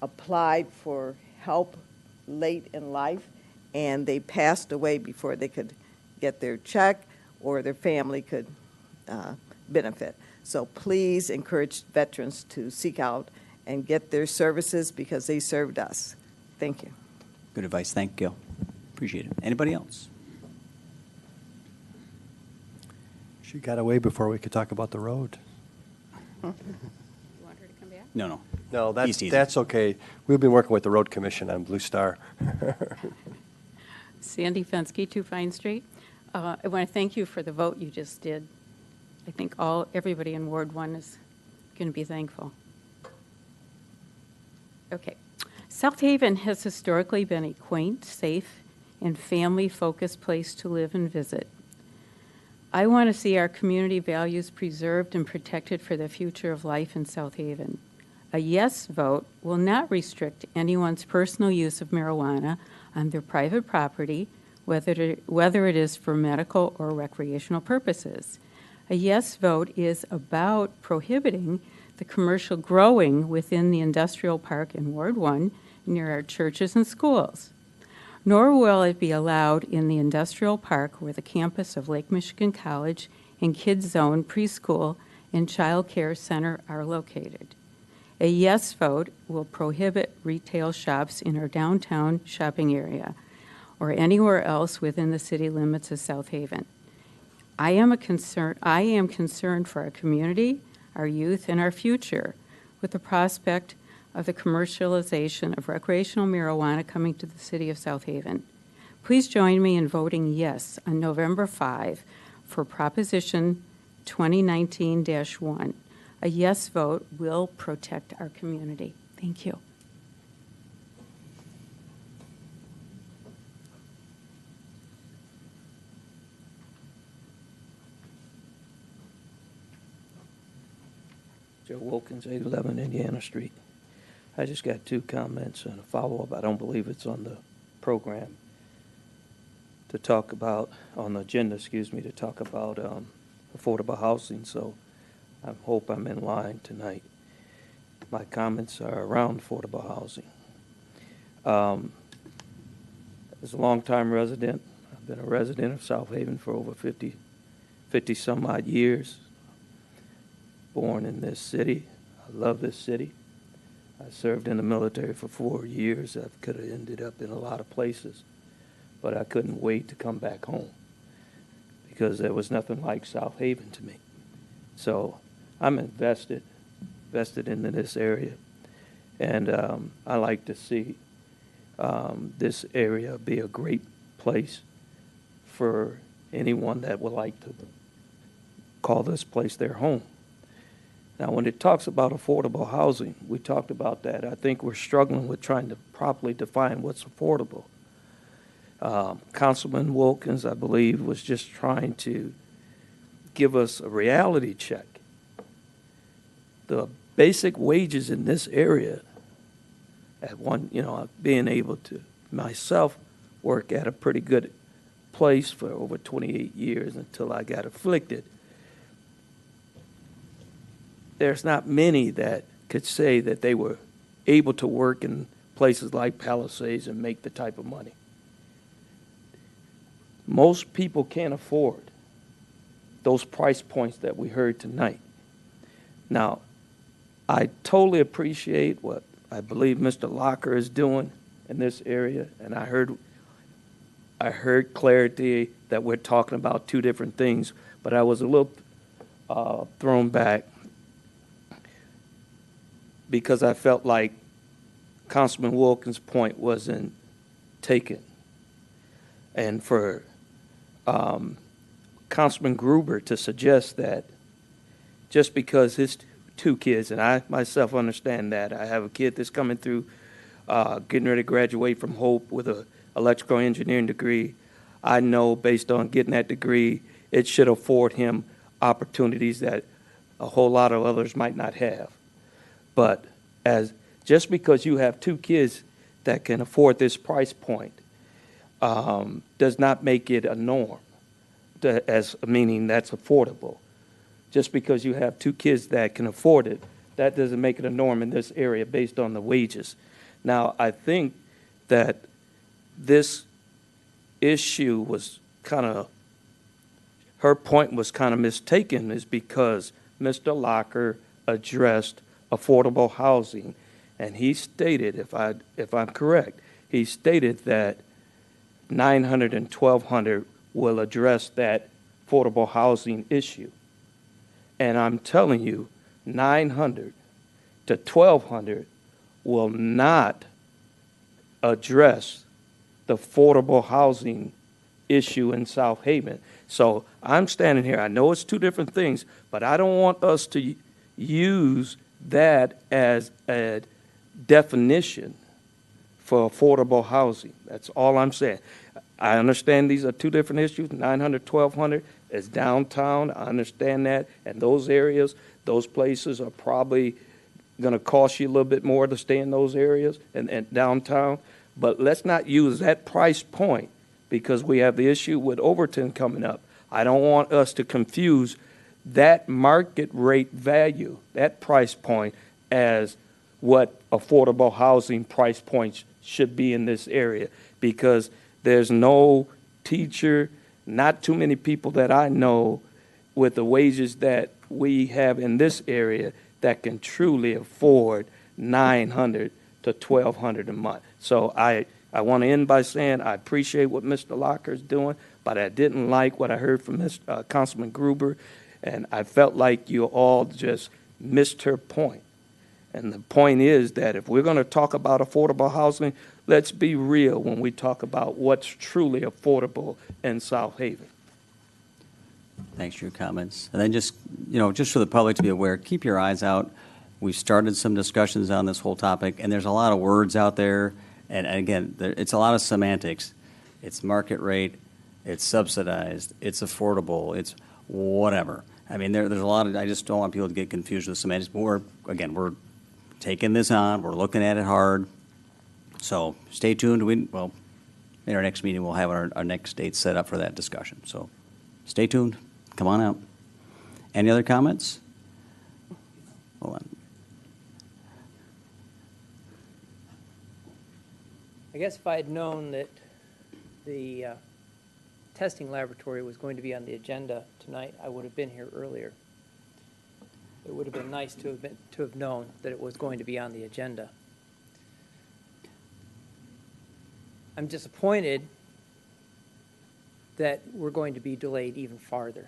applied for help late in life, and they passed away before they could get their check or their family could benefit. So please encourage veterans to seek out and get their services because they served us. Thank you. Good advice. Thank you, Gil. Appreciate it. Anybody else? She got away before we could talk about the road. You want her to come back? No. No, He's teasing. that's okay. We've been working with the Road Commission on Blue Star. Sandy Fensky, 2 Fine Street. I want to thank you for the vote you just did. I think everybody in Ward 1 is going to be thankful. Okay. South Haven has historically been a quaint, safe, and family-focused place to live and visit. I want to see our community values preserved and protected for the future of life in South Haven. A yes vote will not restrict anyone's personal use of marijuana on their private property, whether it is for medical or recreational purposes. A yes vote is about prohibiting the commercial growing within the industrial park in Ward 1 near our churches and schools. Nor will it be allowed in the industrial park where the campus of Lake Michigan College and Kids Zone Preschool and Child Care Center are located. A yes vote will prohibit retail shops in our downtown shopping area or anywhere else within the city limits of South Haven. I am concerned for our community, our youth, and our future with the prospect of the commercialization of recreational marijuana coming to the city of South Haven. Please join me in voting yes on November 5 for Proposition 2019-1. A yes vote will protect our community. Thank you. Joe Wilkins, 811 Indiana Street. I just got 2 comments and a follow-up. I don't believe it's on the program to talk about, on the agenda, to talk about affordable housing, so I hope I'm in line tonight. My comments are around affordable housing. As a longtime resident, I've been a resident of South Haven for over 50 some odd years. Born in this city. I love this city. I served in the military for 4 years. I could have ended up in a lot of places, but I couldn't wait to come back home because there was nothing like South Haven to me. So I'm invested into this area, and I like to see this area be a great place for anyone that would like to call this place their home. Now, when it talks about affordable housing, we talked about that. I think we're struggling with trying to properly define what's affordable. Councilman Wilkins, I believe, was just trying to give us a reality check. The basic wages in this area, at one, being able to myself work at a pretty good place for over 28 years until I got afflicted. There's not many that could say that they were able to work in places like Palisades and make the type of money. Most people can't afford those price points that we heard tonight. Now, I totally appreciate what I believe Mr. Locker is doing in this area, and I heard clarity that we're talking about two different things, but I was a little thrown back because I felt like Councilman Wilkins' point wasn't taken. And for Councilman Gruber to suggest that just because his two kids, and I myself understand that, I have a kid that's coming through, getting ready to graduate from Hope with an electrical engineering degree. I know based on getting that degree, it should afford him opportunities that a whole lot of others might not have. But just because you have two kids that can afford this price point does not make it a norm, meaning that's affordable. Just because you have two kids that can afford it, that doesn't make it a norm in this area based on the wages. Now, I think that this issue was her point was kind of mistaken, is because Mr. Locker addressed affordable housing, and he stated, if I'm correct, he stated that 900 and 1,200 will address that affordable housing issue. And I'm telling you, 900 to 1,200 will not address the affordable housing issue in South Haven. So I'm standing here, I know it's two different things, but I don't want us to use that as a definition for affordable housing. That's all I'm saying. I understand these are two different issues. 900, 1,200 is downtown. I understand that. And those areas, those places are probably going to cost you a little bit more to stay in those areas and downtown. But let's not use that price point because we have the issue with Overton coming up. I don't want us to confuse that market rate value, that price point, as what affordable housing price points should be in this area, because there's no teacher, not too many people that I know with the wages that we have in this area that can truly afford 900 to 1,200 a month. So I want to end by saying I appreciate what Mr. Locker is doing, but I didn't like what I heard from Councilman Gruber, and I felt like you all just missed her point. And the point is that if we're going to talk about affordable housing, let's be real when we talk about what's truly affordable in South Haven. Thanks for your comments. And then just for the public to be aware, keep your eyes out. We've started some discussions on this whole topic, and there's a lot of words out there. And again, it's a lot of semantics. It's market rate, it's subsidized, it's affordable, it's whatever. I mean, there's a lot of, I just don't want people to get confused with semantics. But we're taking this on, we're looking at it hard. So stay tuned. In our next meeting, we'll have our next date set up for that discussion. So stay tuned. Come on out. Any other comments? Hold on. I guess if I had known that the testing laboratory was going to be on the agenda tonight, I would have been here earlier. It would have been nice to have known that it was going to be on the agenda. I'm disappointed that we're going to be delayed even farther.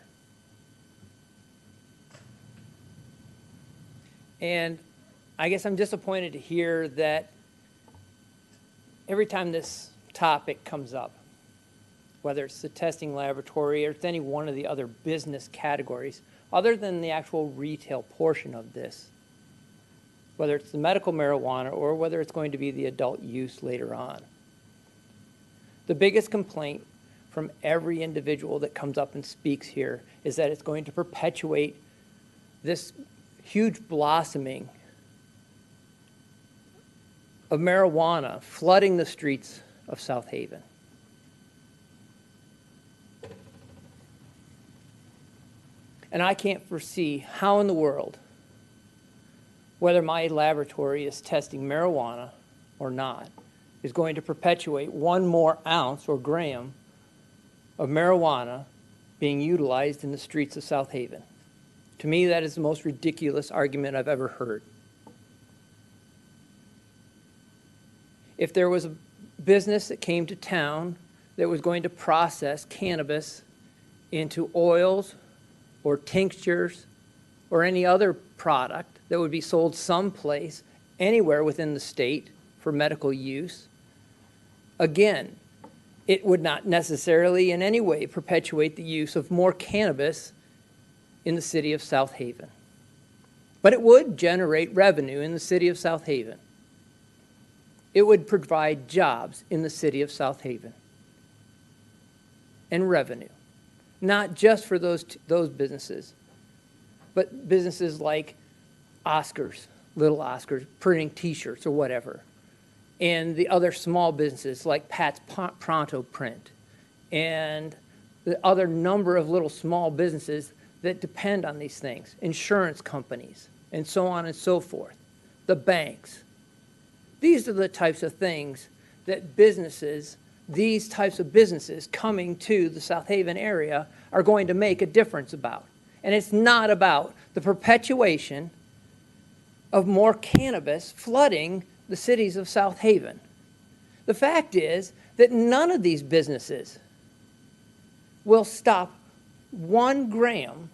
And I guess I'm disappointed to hear that every time this topic comes up, whether it's the testing laboratory or it's any one of the other business categories, other than the actual retail portion of this, whether it's the medical marijuana or whether it's going to be the adult use later on, the biggest complaint from every individual that comes up and speaks here is that it's going to perpetuate this huge blossoming of marijuana flooding the streets of South Haven. And I can't foresee how in the world, whether my laboratory is testing marijuana or not, is going to perpetuate one more ounce or gram of marijuana being utilized in the streets of South Haven. To me, that is the most ridiculous argument I've ever heard. If there was business that came to town that was going to process cannabis into oils or tinctures or any other product that would be sold someplace, anywhere within the state for medical use, again, it would not necessarily in any way perpetuate the use of more cannabis in the city of South Haven. But it would generate revenue in the city of South Haven. It would provide jobs in the city of South Haven and revenue, not just for those businesses, but businesses like Oscars, Little Oscars, printing T-shirts or whatever, and the other small businesses like Pat's Pronto Print, and the other number of little small businesses that depend on these things, insurance companies, and so on and so forth, the banks. These are the types of things that businesses, these types of businesses coming to the South Haven area are going to make a difference about. And it's not about the perpetuation of more cannabis flooding the cities of South Haven. The fact is that none of these businesses will stop 1 gram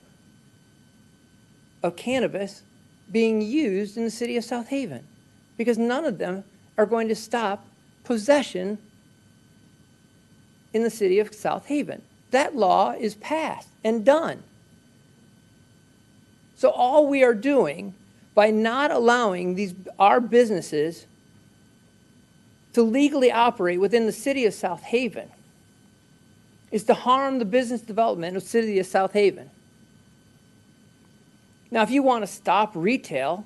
of cannabis being used in the city of South Haven, because none of them are going to stop possession in the city of South Haven. That law is passed and done. So all we are doing by not allowing our businesses to legally operate within the city of South Haven is to harm the business development of the city of South Haven. Now, if you want to stop retail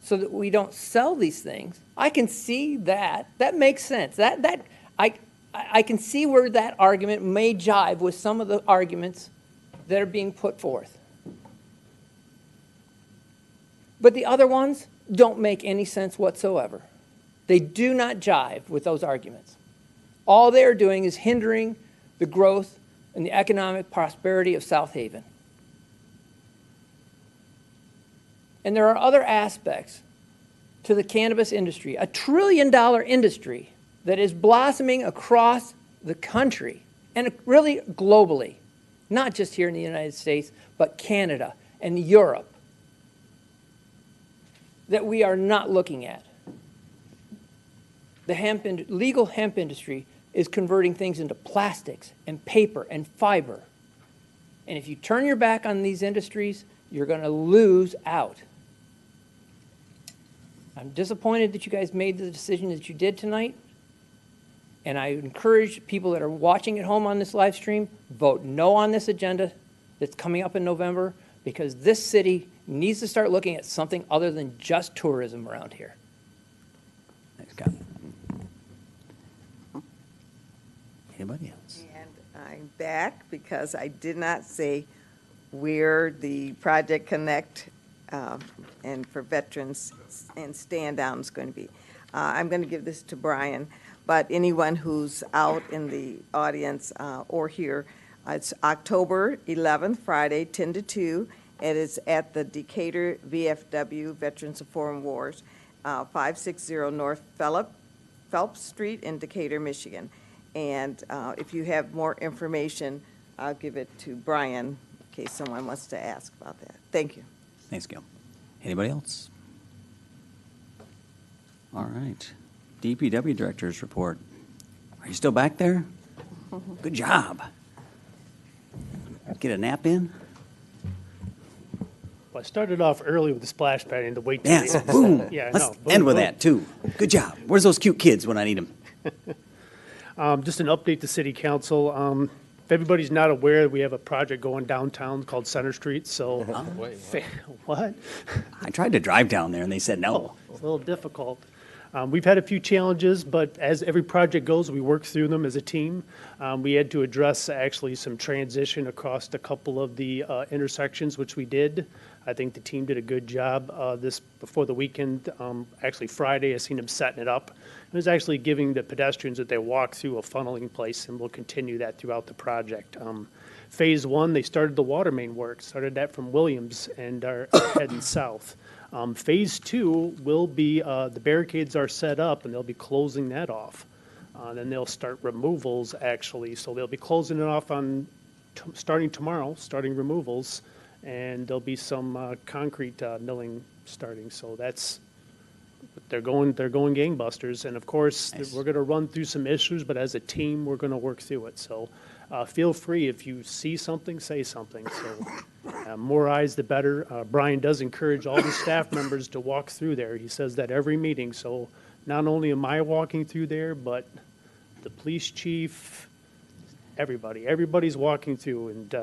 so that we don't sell these things, I can see that. That makes sense. I can see where that argument may jive with some of the arguments that are being put forth. But the other ones don't make any sense whatsoever. They do not jive with those arguments. All they are doing is hindering the growth and the economic prosperity of South Haven. And there are other aspects to the cannabis industry, a $1 trillion industry that is blossoming across the country and really globally, not just here in the United States, but Canada and Europe, that we are not looking at. The legal hemp industry is converting things into plastics and paper and fiber. And if you turn your back on these industries, you're going to lose out. I'm disappointed that you guys made the decision that you did tonight. And I encourage people that are watching at home on this live stream, vote no on this agenda that's coming up in November, because this city needs to start looking at something other than just tourism around here. Thanks, Scott. Anybody else? And I'm back because I did not say where the Project Connect and for veterans and stand down is going to be. I'm going to give this to Brian, but anyone who's out in the audience or here, it's October 11th, Friday, 10 to 2. It is at the Decatur VFW, Veterans of Foreign Wars, 560 North Phelps Street in Decatur, Michigan. And if you have more information, I'll give it to Brian in case someone wants to ask about that. Thank you. Thanks, Gil. Anybody else? All right. DPW Director's report. Are you still back there? Good job. Get a nap in? Well, I started off early with the splash pad and to wait till Yes, the end. boom. Yeah, Let's no, boom, end with boom. that, too. Good job. Where's those cute kids when I need them? Just an update to City Council. If everybody's not aware, we have a project going downtown called Center Street, so. What? I tried to drive down there, and they said no. It's a little difficult. We've had a few challenges, but as every project goes, we work through them as a team. We had to address actually some transition across a couple of the intersections, which we did. I think the team did a good job this before the weekend. Actually, Friday, I seen them setting it up. It was actually giving the pedestrians that they walk through a funneling place, and we'll continue that throughout the project. Phase 1, they started the water main work, started that from Williams and are heading south. Phase 2 will be, the barricades are set up and they'll be closing that off. Then they'll start removals, actually. So they'll be closing it off on, starting tomorrow, starting removals, and there'll be some concrete milling starting. So that's, they're going gangbusters. And of course, we're going to run through some issues, but as a team, we're going to work through it. So feel free, if you see something, say something. So more eyes, the better. Brian does encourage all the staff members to walk through there. He says that every meeting. So not only am I walking through there, but the police chief, everybody's walking through, and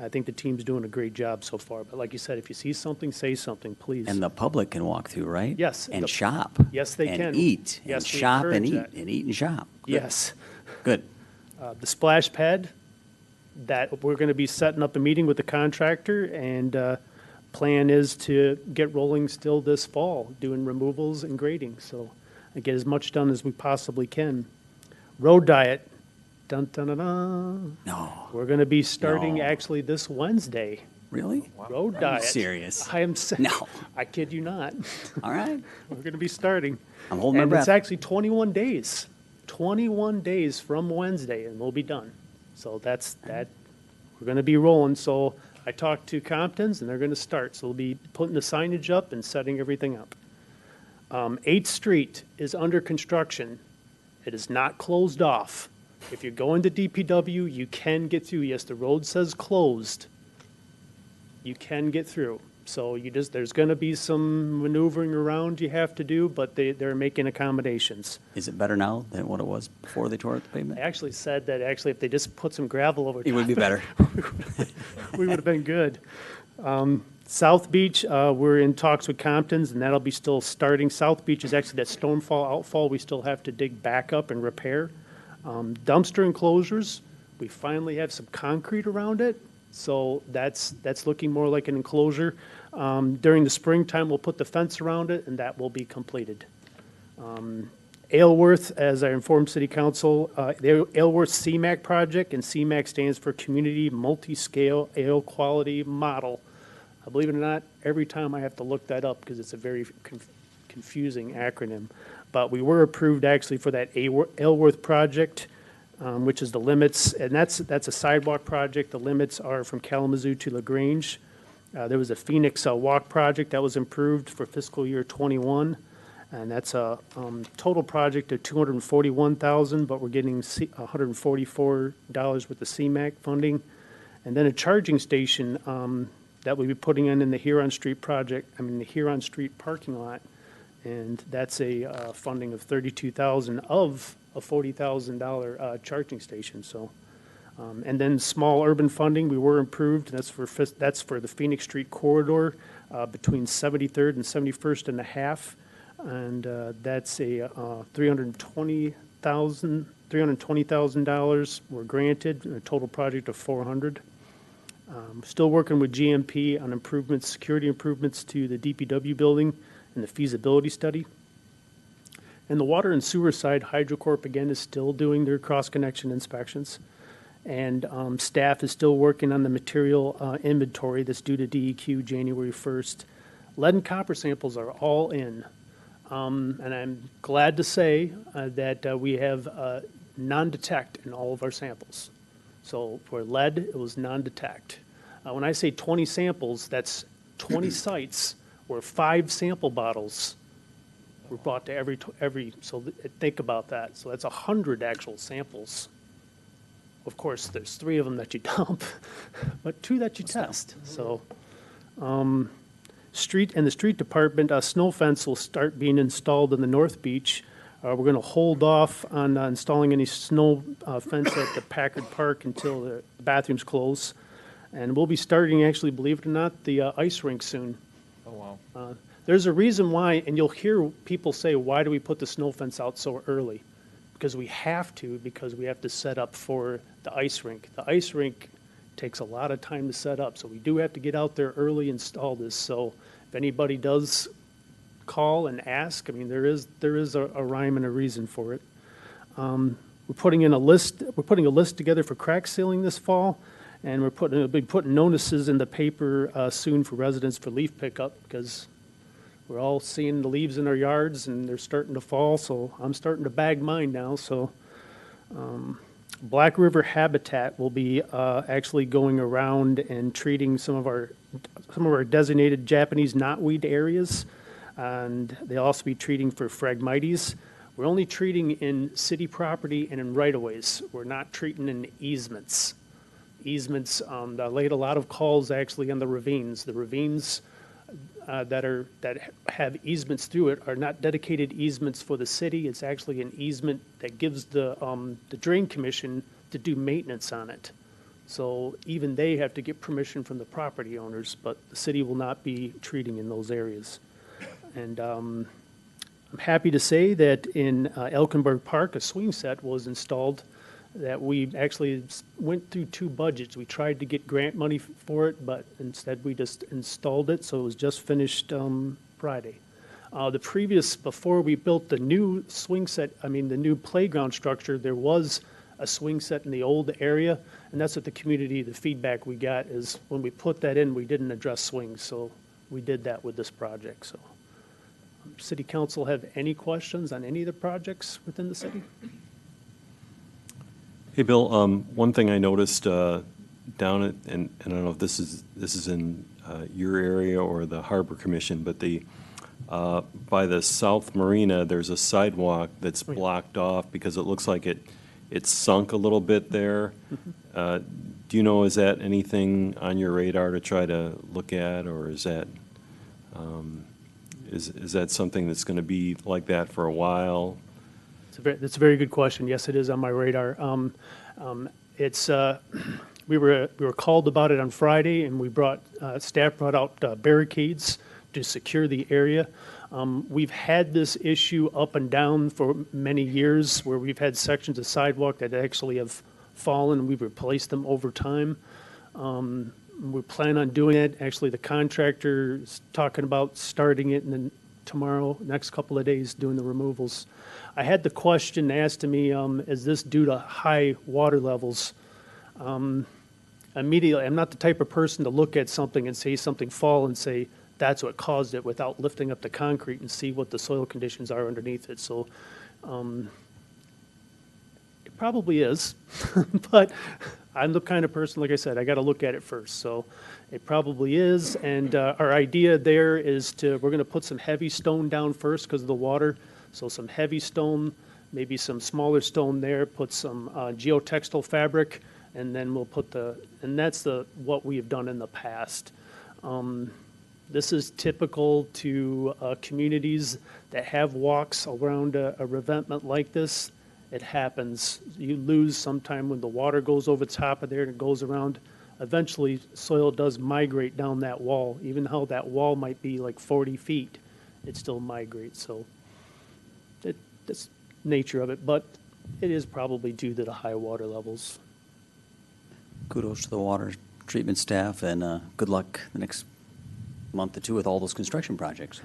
I think the team's doing a great job so far. But like you said, if you see something, say something, please. And the public can walk through, right? Yes. And shop. Yes, they can. And eat, Yes, and we shop and encourage eat, that. and eat and shop. Good. Yes. Good. The splash pad, that we're going to be setting up a meeting with the contractor, and plan is to get rolling still this fall, doing removals and grading. So I get as much done as we possibly can. Road diet, dun dun dun dun. No. We're going to be starting No. actually this Wednesday. Really? Road Are you diet. serious? I am. No. I kid you not. All right. We're going to be starting. I'm holding my And breath. it's actually 21 days. 21 days from Wednesday, and we'll be done. So that's that. We're going to be rolling. So I talked to Compton's, and they're going to start. So we'll be putting the signage up and setting everything up. 8th Street is under construction. It is not closed off. If you're going to DPW, you can get through. Yes, the road says closed. You can get through. So there's going to be some maneuvering around you have to do, but they're making accommodations. Is it better now than what it was before they tore up the I pavement? actually said that if they just put some gravel over It would be top, better. we would have been good. South Beach, we're in talks with Compton's, and that'll be still starting. South Beach is actually that stormfall outfall we still have to dig back up and repair. Dumpster enclosures, we finally have some concrete around it, so that's looking more like an enclosure. During the springtime, we'll put the fence around it, and that will be completed. Aylworth, as I informed City Council, the Aylworth CMAC project, and CMAC stands for Community Multi-Scale Ale Quality Model. Believe it or not, every time I have to look that up because it's a very confusing acronym. But we were approved actually for that Aylworth project, which is the limits, and that's a sidewalk project. The limits are from Kalamazoo to LaGrange. There was a Phoenix walk project that was improved for fiscal year '21. And that's a total project of $241,000, but we're getting $144 with the CMAQ funding. And then a charging station that we'll be putting in the Huron Street the Huron Street parking lot. And that's a funding of $32,000 of a $40,000 charging station. So, and then small urban funding, we were approved. That's for the Phoenix Street corridor between 73rd and 71st and a half. And that's a $320,000 were granted, a total project of $400,000. Still working with GMP on improvements, security improvements to the DPW building and the feasibility study. And the water and sewer side, HydroCorp again is still doing their cross-connection inspections. And staff is still working on the material inventory that's due to DEQ January 1st. Lead and copper samples are all in. And I'm glad to say that we have non-detect in all of our samples. So for lead, it was non-detect. When I say 20 samples, that's 20 sites where 5 sample bottles were brought to every, so think about that. So that's 100 actual samples. Of course, there's 3 of them that you dump, but 2 that you test. So, the street department, a snow fence will start being installed in the North Beach. We're going to hold off on installing any snow fence at the Packard Park until the bathrooms close. And we'll be starting, actually, believe it or not, the ice rink soon. Oh, wow. There's a reason why, and you'll hear people say, why do we put the snow fence out so early? Because we have to, because we have to set up for the ice rink. The ice rink takes a lot of time to set up, so we do have to get out there early and install this. So if anybody does call and ask, I mean, there is a rhyme and a reason for it. We're putting a list together for crack sealing this fall, and we'll be putting notices in the paper soon for residents for leaf pickup, because we're all seeing the leaves in our yards and they're starting to fall, so I'm starting to bag mine now. So Black River Habitat will be actually going around and treating some of our designated Japanese knotweed areas, and they'll also be treating for Phragmites. We're only treating in city property and in right-of-ways. We're not treating in easements. Easements, I laid a lot of calls actually on the ravines. The ravines that have easements through it are not dedicated easements for the city. It's actually an easement that gives the Drain Commission to do maintenance on it. So even they have to get permission from the property owners, but the city will not be treating in those areas. And I'm happy to say that in Elkenberg Park, a swing set was installed that we actually went through 2 budgets. We tried to get grant money for it, but instead we just installed it, so it was just finished Friday. Before we built the new swing set, the new playground structure, there was a swing set in the old area, and that's what the feedback we got is when we put that in, we didn't address swings, so we did that with this project, so. City Council have any questions on any of the projects within the city? Hey, Bill, one thing I noticed down at, and I don't know if this is in your area or the Harbor Commission, but by the South Marina, there's a sidewalk that's blocked off because it looks like it sunk a little bit there. Do you know, is that anything on your radar to try to look at, or is that is that something that's going to be like that for a while? That's a very good question. Yes, it is on my radar. We were called about it on Friday, and staff brought out barricades to secure the area. We've had this issue up and down for many years, where we've had sections of sidewalk that actually have fallen, and we've replaced them over time. We plan on doing it. Actually, the contractor is talking about starting it, and then tomorrow, next couple of days, doing the removals. I had the question asked to me, is this due to high water levels? Immediately, I'm not the type of person to look at something and say something fall and say that's what caused it without lifting up the concrete and see what the soil conditions are underneath it. So it probably is, but I'm the kind of person, like I said, I got to look at it first. So it probably is, and our idea there is we're going to put some heavy stone down first because of the water. So some heavy stone, maybe some smaller stone there, put some geotextile fabric, and then we'll put and that's what we have done in the past. This is typical to communities that have walks around a revetment like this. It happens. You lose sometime when the water goes over the top of there and it goes around. Eventually, soil does migrate down that wall. Even though that wall might be like 40 feet, it still migrates. So that's nature of it, but it is probably due to the high water levels. Kudos to the water treatment staff, and good luck the next month or 2 with all those construction projects.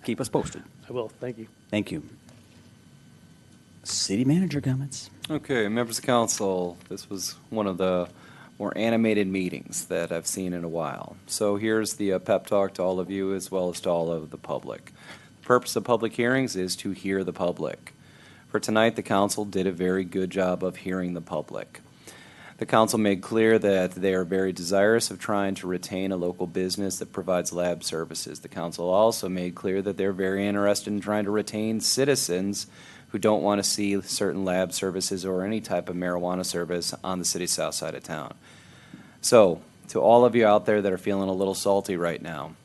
Keep us posted. I will. Thank you. Thank you. City manager comments. Okay, members of council, this was one of the more animated meetings that I've seen in a while. So here's the pep talk to all of you as well as to all of the public. The purpose of public hearings is to hear the public. For tonight, the council did a very good job of hearing the public. The council made clear that they are very desirous of trying to retain a local business that provides lab services. The council also made clear that they're very interested in trying to retain citizens who don't want to see certain lab services or any type of marijuana service on the city's south side of town. So, to all of you out there that are feeling a little salty right now,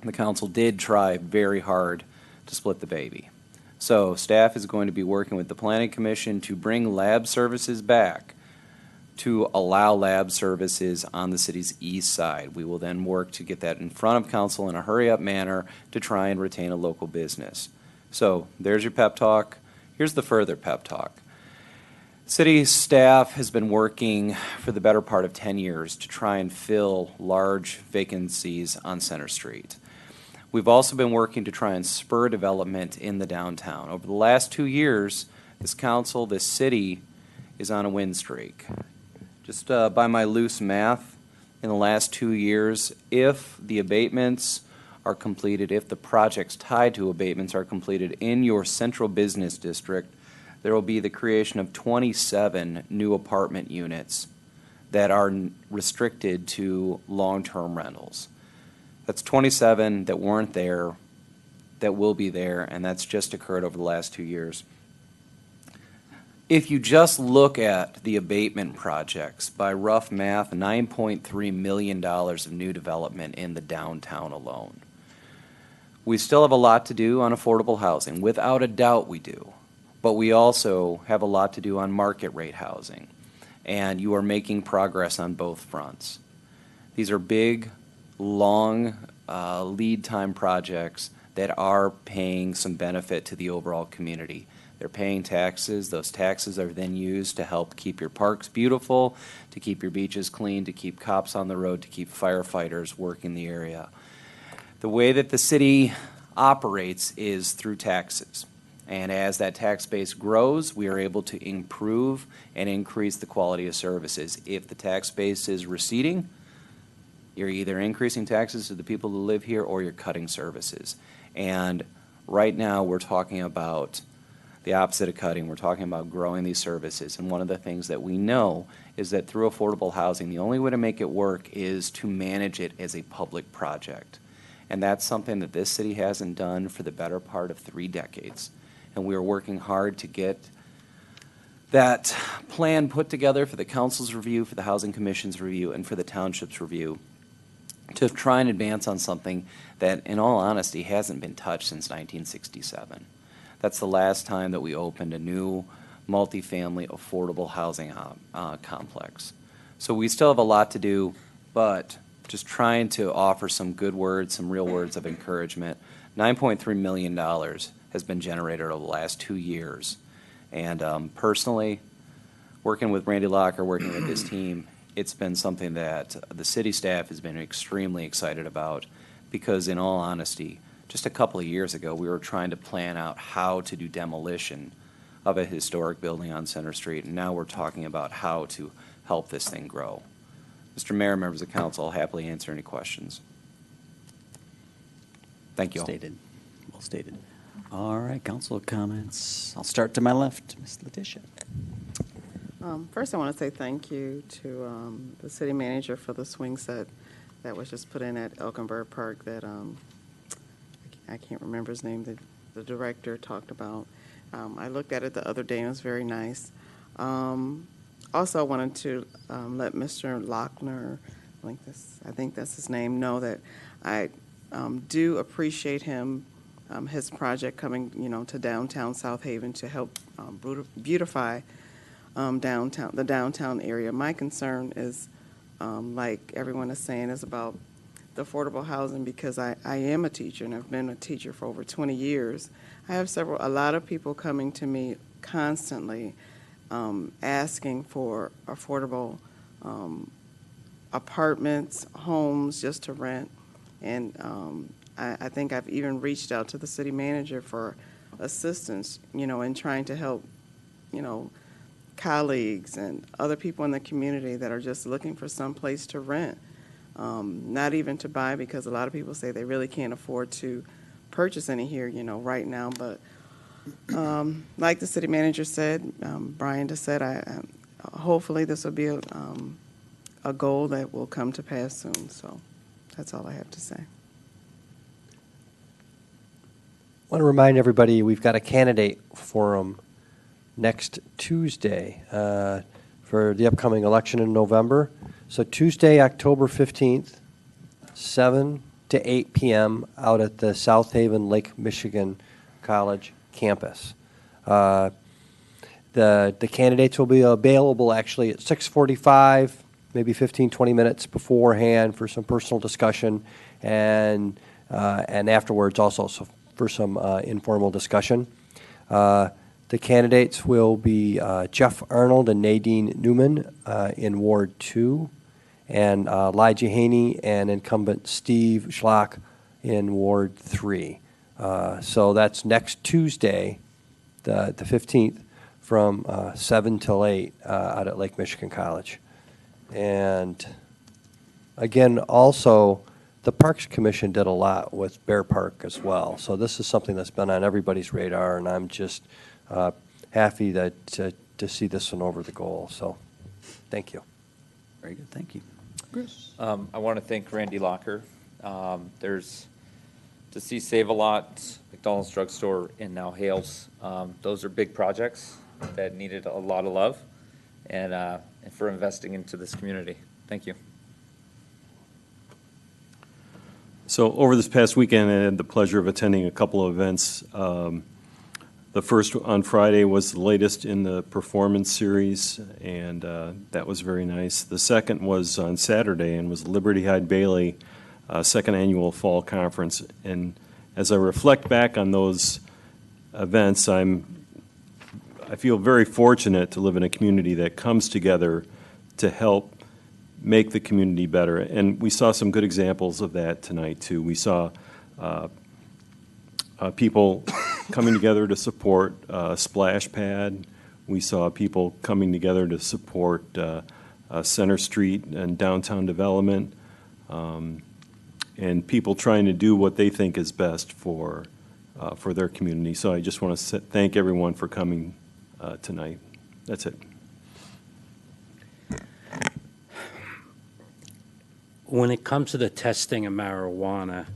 the council did try very hard to split the baby. So, staff is going to be working with the Planning Commission to bring lab services back to allow lab services on the city's east side. We will then work to get that in front of council in a hurry-up manner to try and retain a local business. So there's your pep talk. Here's the further pep talk. City staff has been working for the better part of 10 years to try and fill large vacancies on Center Street. We've also been working to try and spur development in the downtown. Over the last 2 years, this council, this city, is on a win streak. Just by my loose math, in the last 2 years, if the abatements are completed, if the projects tied to abatements are completed in your central business district, there will be the creation of 27 new apartment units that are restricted to long-term rentals. That's 27 that weren't there, that will be there, and that's just occurred over the last 2 years. If you just look at the abatement projects, by rough math, $9.3 million of new development in the downtown alone. We still have a lot to do on affordable housing. Without a doubt we do. But we also have a lot to do on market rate housing. And you are making progress on both fronts. These are big, long lead time projects that are paying some benefit to the overall community. They're paying taxes. Those taxes are then used to help keep your parks beautiful, to keep your beaches clean, to keep cops on the road, to keep firefighters working the area. The way that the city operates is through taxes. And as that tax base grows, we are able to improve and increase the quality of services. If the tax base is receding, you're either increasing taxes to the people who live here or you're cutting services. And right now we're talking about the opposite of cutting. We're talking about growing these services. And one of the things that we know is that through affordable housing, the only way to make it work is to manage it as a public project. And that's something that this city hasn't done for the better part of 3 decades. And we are working hard to get that plan put together for the council's review, for the housing commission's review, and for the township's review to try and advance on something that, in all honesty, hasn't been touched since 1967. That's the last time that we opened a new multifamily affordable housing complex. So we still have a lot to do, but just trying to offer some good words, some real words of encouragement. $9.3 million has been generated over the last 2 years. And personally, working with Randy Locker, working with his team, it's been something that the city staff has been extremely excited about because, in all honesty, just a couple of years ago, we were trying to plan out how to do demolition of a historic building on Center Street, and now we're talking about how to help this thing grow. Mr. Mayor, members of council, I'll happily answer any questions. Thank you all. Stated. Well stated. All right, council comments. I'll start to my left. Ms. Letitia. First, I want to say thank you to the city manager for the swing set that was just put in at Elkinburg Park that I can't remember his name, the director talked about. I looked at it the other day and it was very nice. Also, I wanted to let Mr. Lochner, I think that's his name, know that I do appreciate him, his project coming, to downtown South Haven to help beautify the downtown area. My concern is, like everyone is saying, is about the affordable housing because I am a teacher and I've been a teacher for over 20 years. I have a lot of people coming to me constantly asking for affordable apartments, homes just to rent. And I think I've even reached out to the city manager for assistance, in trying to help, colleagues and other people in the community that are just looking for some place to rent. Not even to buy because a lot of people say they really can't afford to purchase any here, right now. But like the city manager said, Brian just said, hopefully this will be a goal that will come to pass soon. So that's all I have to say. I want to remind everybody we've got a candidate forum next Tuesday for the upcoming election in November. So Tuesday, October 15th, 7 to 8 p.m. out at the South Haven Lake Michigan College campus. The candidates will be available actually at 6:45, maybe 15, 20 minutes beforehand for some personal discussion, and afterwards also for some informal discussion. The candidates will be Jeff Arnold and Nadine Newman in Ward 2, and Elijah Haney and incumbent Steve Schlock in Ward 3. So that's next Tuesday, the 15th, from 7 till 8 out at Lake Michigan College. And again, also, the Parks Commission did a lot with Bear Park as well. So this is something that's been on everybody's radar, and I'm just happy that, to see this one over the goal. So, thank you. Very good, thank you. I want to thank Randy Locker. There's, to see Save-A-Lot, McDonald's Drugstore, and now Hales. Those are big projects that needed a lot of love, and for investing into this community. Thank you. So over this past weekend, I had the pleasure of attending a couple of events. The first on Friday was the latest in the performance series, and that was very nice. The second was on Saturday and was Liberty Hyde Bailey second annual fall conference. And as I reflect back on those events, I feel very fortunate to live in a community that comes together to help make the community better. And we saw some good examples of that tonight, too. We saw people coming together to support Splash Pad. We saw people coming together to support Center Street and downtown development, and people trying to do what they think is best for their community. So I just want to thank everyone for coming tonight. That's it. When it comes to the testing of marijuana,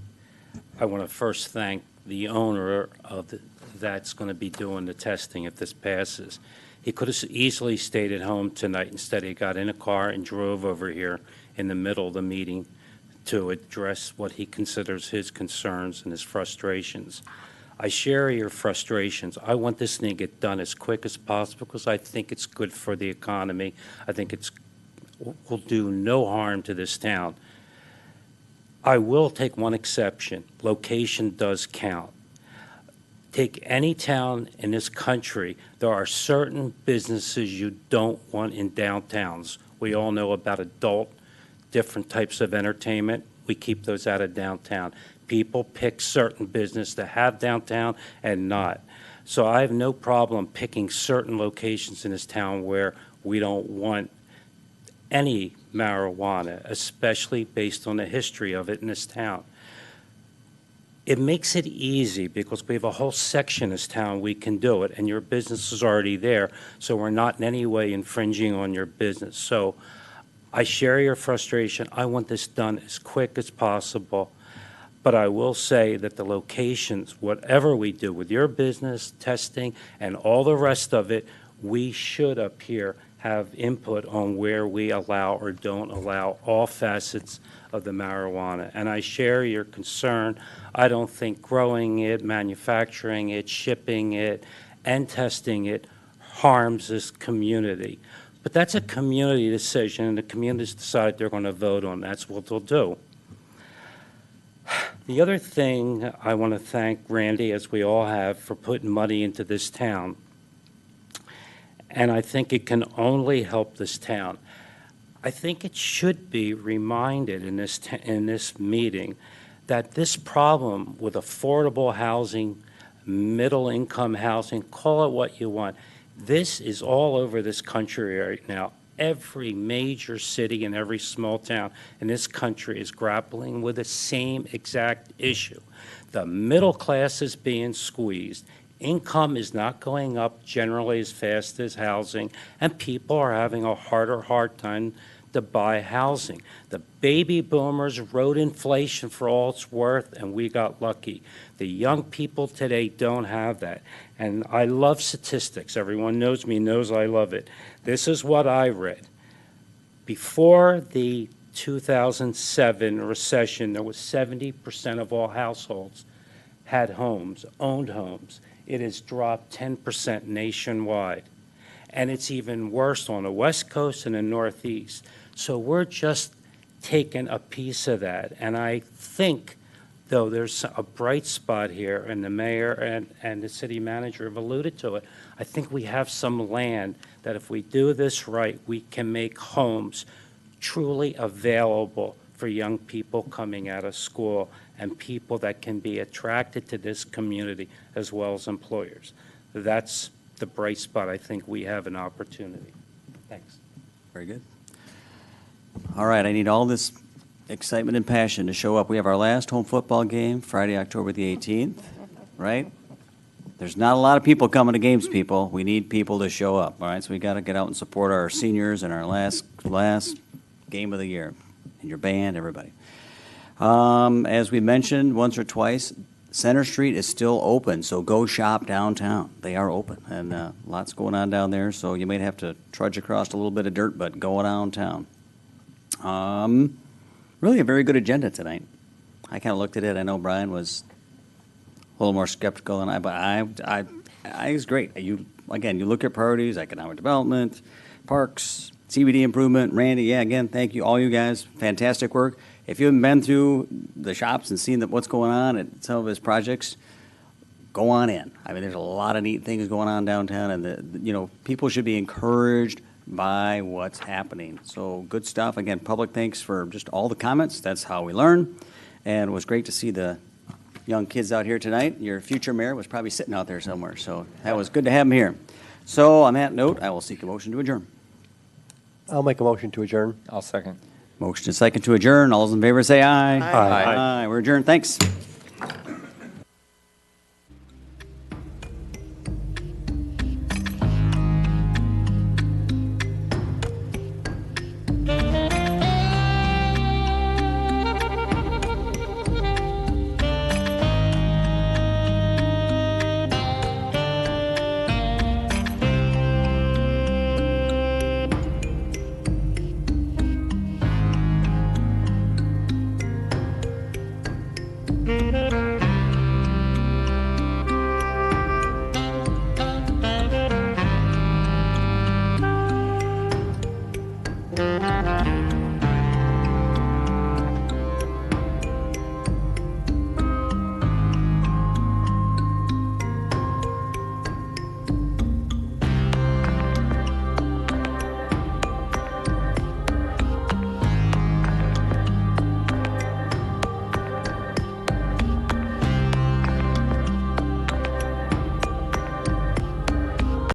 I want to first thank the owner of that's going to be doing the testing if this passes. He could have easily stayed at home tonight. Instead, he got in a car and drove over here in the middle of the meeting to address what he considers his concerns and his frustrations. I share your frustrations. I want this thing to get done as quick as possible because I think it's good for the economy. I think it will do no harm to this town. I will take one exception. Location does count. Take any town in this country, there are certain businesses you don't want in downtowns. We all know about adult, different types of entertainment. We keep those out of downtown. People pick certain business to have downtown and not. So I have no problem picking certain locations in this town where we don't want any marijuana, especially based on the history of it in this town. It makes it easy because we have a whole section in this town we can do it, and your business is already there, so we're not in any way infringing on your business. So I share your frustration. I want this done as quick as possible, but I will say that the locations, whatever we do with your business, testing, and all the rest of it, we should up here have input on where we allow or don't allow all facets of the marijuana. And I share your concern. I don't think growing it, manufacturing it, shipping it, and testing it harms this community. But that's a community decision, and the communities decide they're going to vote on. That's what they'll do. The other thing I want to thank Randy, as we all have, for putting money into this town. And I think it can only help this town. I think it should be reminded in this meeting that this problem with affordable housing, middle-income housing, call it what you want, this is all over this country right now. Every major city and every small town in this country is grappling with the same exact issue. The middle class is being squeezed. Income is not going up generally as fast as housing, and people are having a hard time to buy housing. The baby boomers rode inflation for all it's worth, and we got lucky. The young people today don't have that. And I love statistics. Everyone knows me, knows I love it. This is what I read. Before the 2007 recession, there was 70% of all households had homes, owned homes. It has dropped 10% nationwide. And it's even worse on the West Coast and the Northeast. So we're just taking a piece of that. And I think, though, there's a bright spot here, and the mayor and the city manager have alluded to it. I think we have some land that if we do this right, we can make homes truly available for young people coming out of school and people that can be attracted to this community as well as employers. That's the bright spot. I think we have an opportunity. Thanks. Very good. All right, I need all this excitement and passion to show up. We have our last home football game, Friday, October the 18th, right? There's not a lot of people coming to games, people. We need people to show up, all right? So we got to get out and support our seniors in our last game of the year, and your band, everybody. As we mentioned once or twice, Center Street is still open, so go shop downtown. They are open, and lots going on down there, so you might have to trudge across a little bit of dirt, but go downtown. Really a very good agenda tonight. I kind of looked at it. I know Brian was a little more skeptical than I, but I it's great. You look at priorities, economic development, parks, CBD improvement. Randy, yeah, again, thank you, all you guys. Fantastic work. If you haven't been through the shops and seen what's going on at some of his projects, go on in. I mean, there's a lot of neat things going on downtown, and people should be encouraged by what's happening. So good stuff. Again, public thanks for just all the comments. That's how we learn. And it was great to see the young kids out here tonight. Your future mayor was probably sitting out there somewhere, so that was good to have him here. So on that note, I will seek a motion to adjourn. I'll make a motion to adjourn. I'll second. Motion and second to adjourn. All those in favor say aye. Aye. Aye. We're adjourned. Thanks.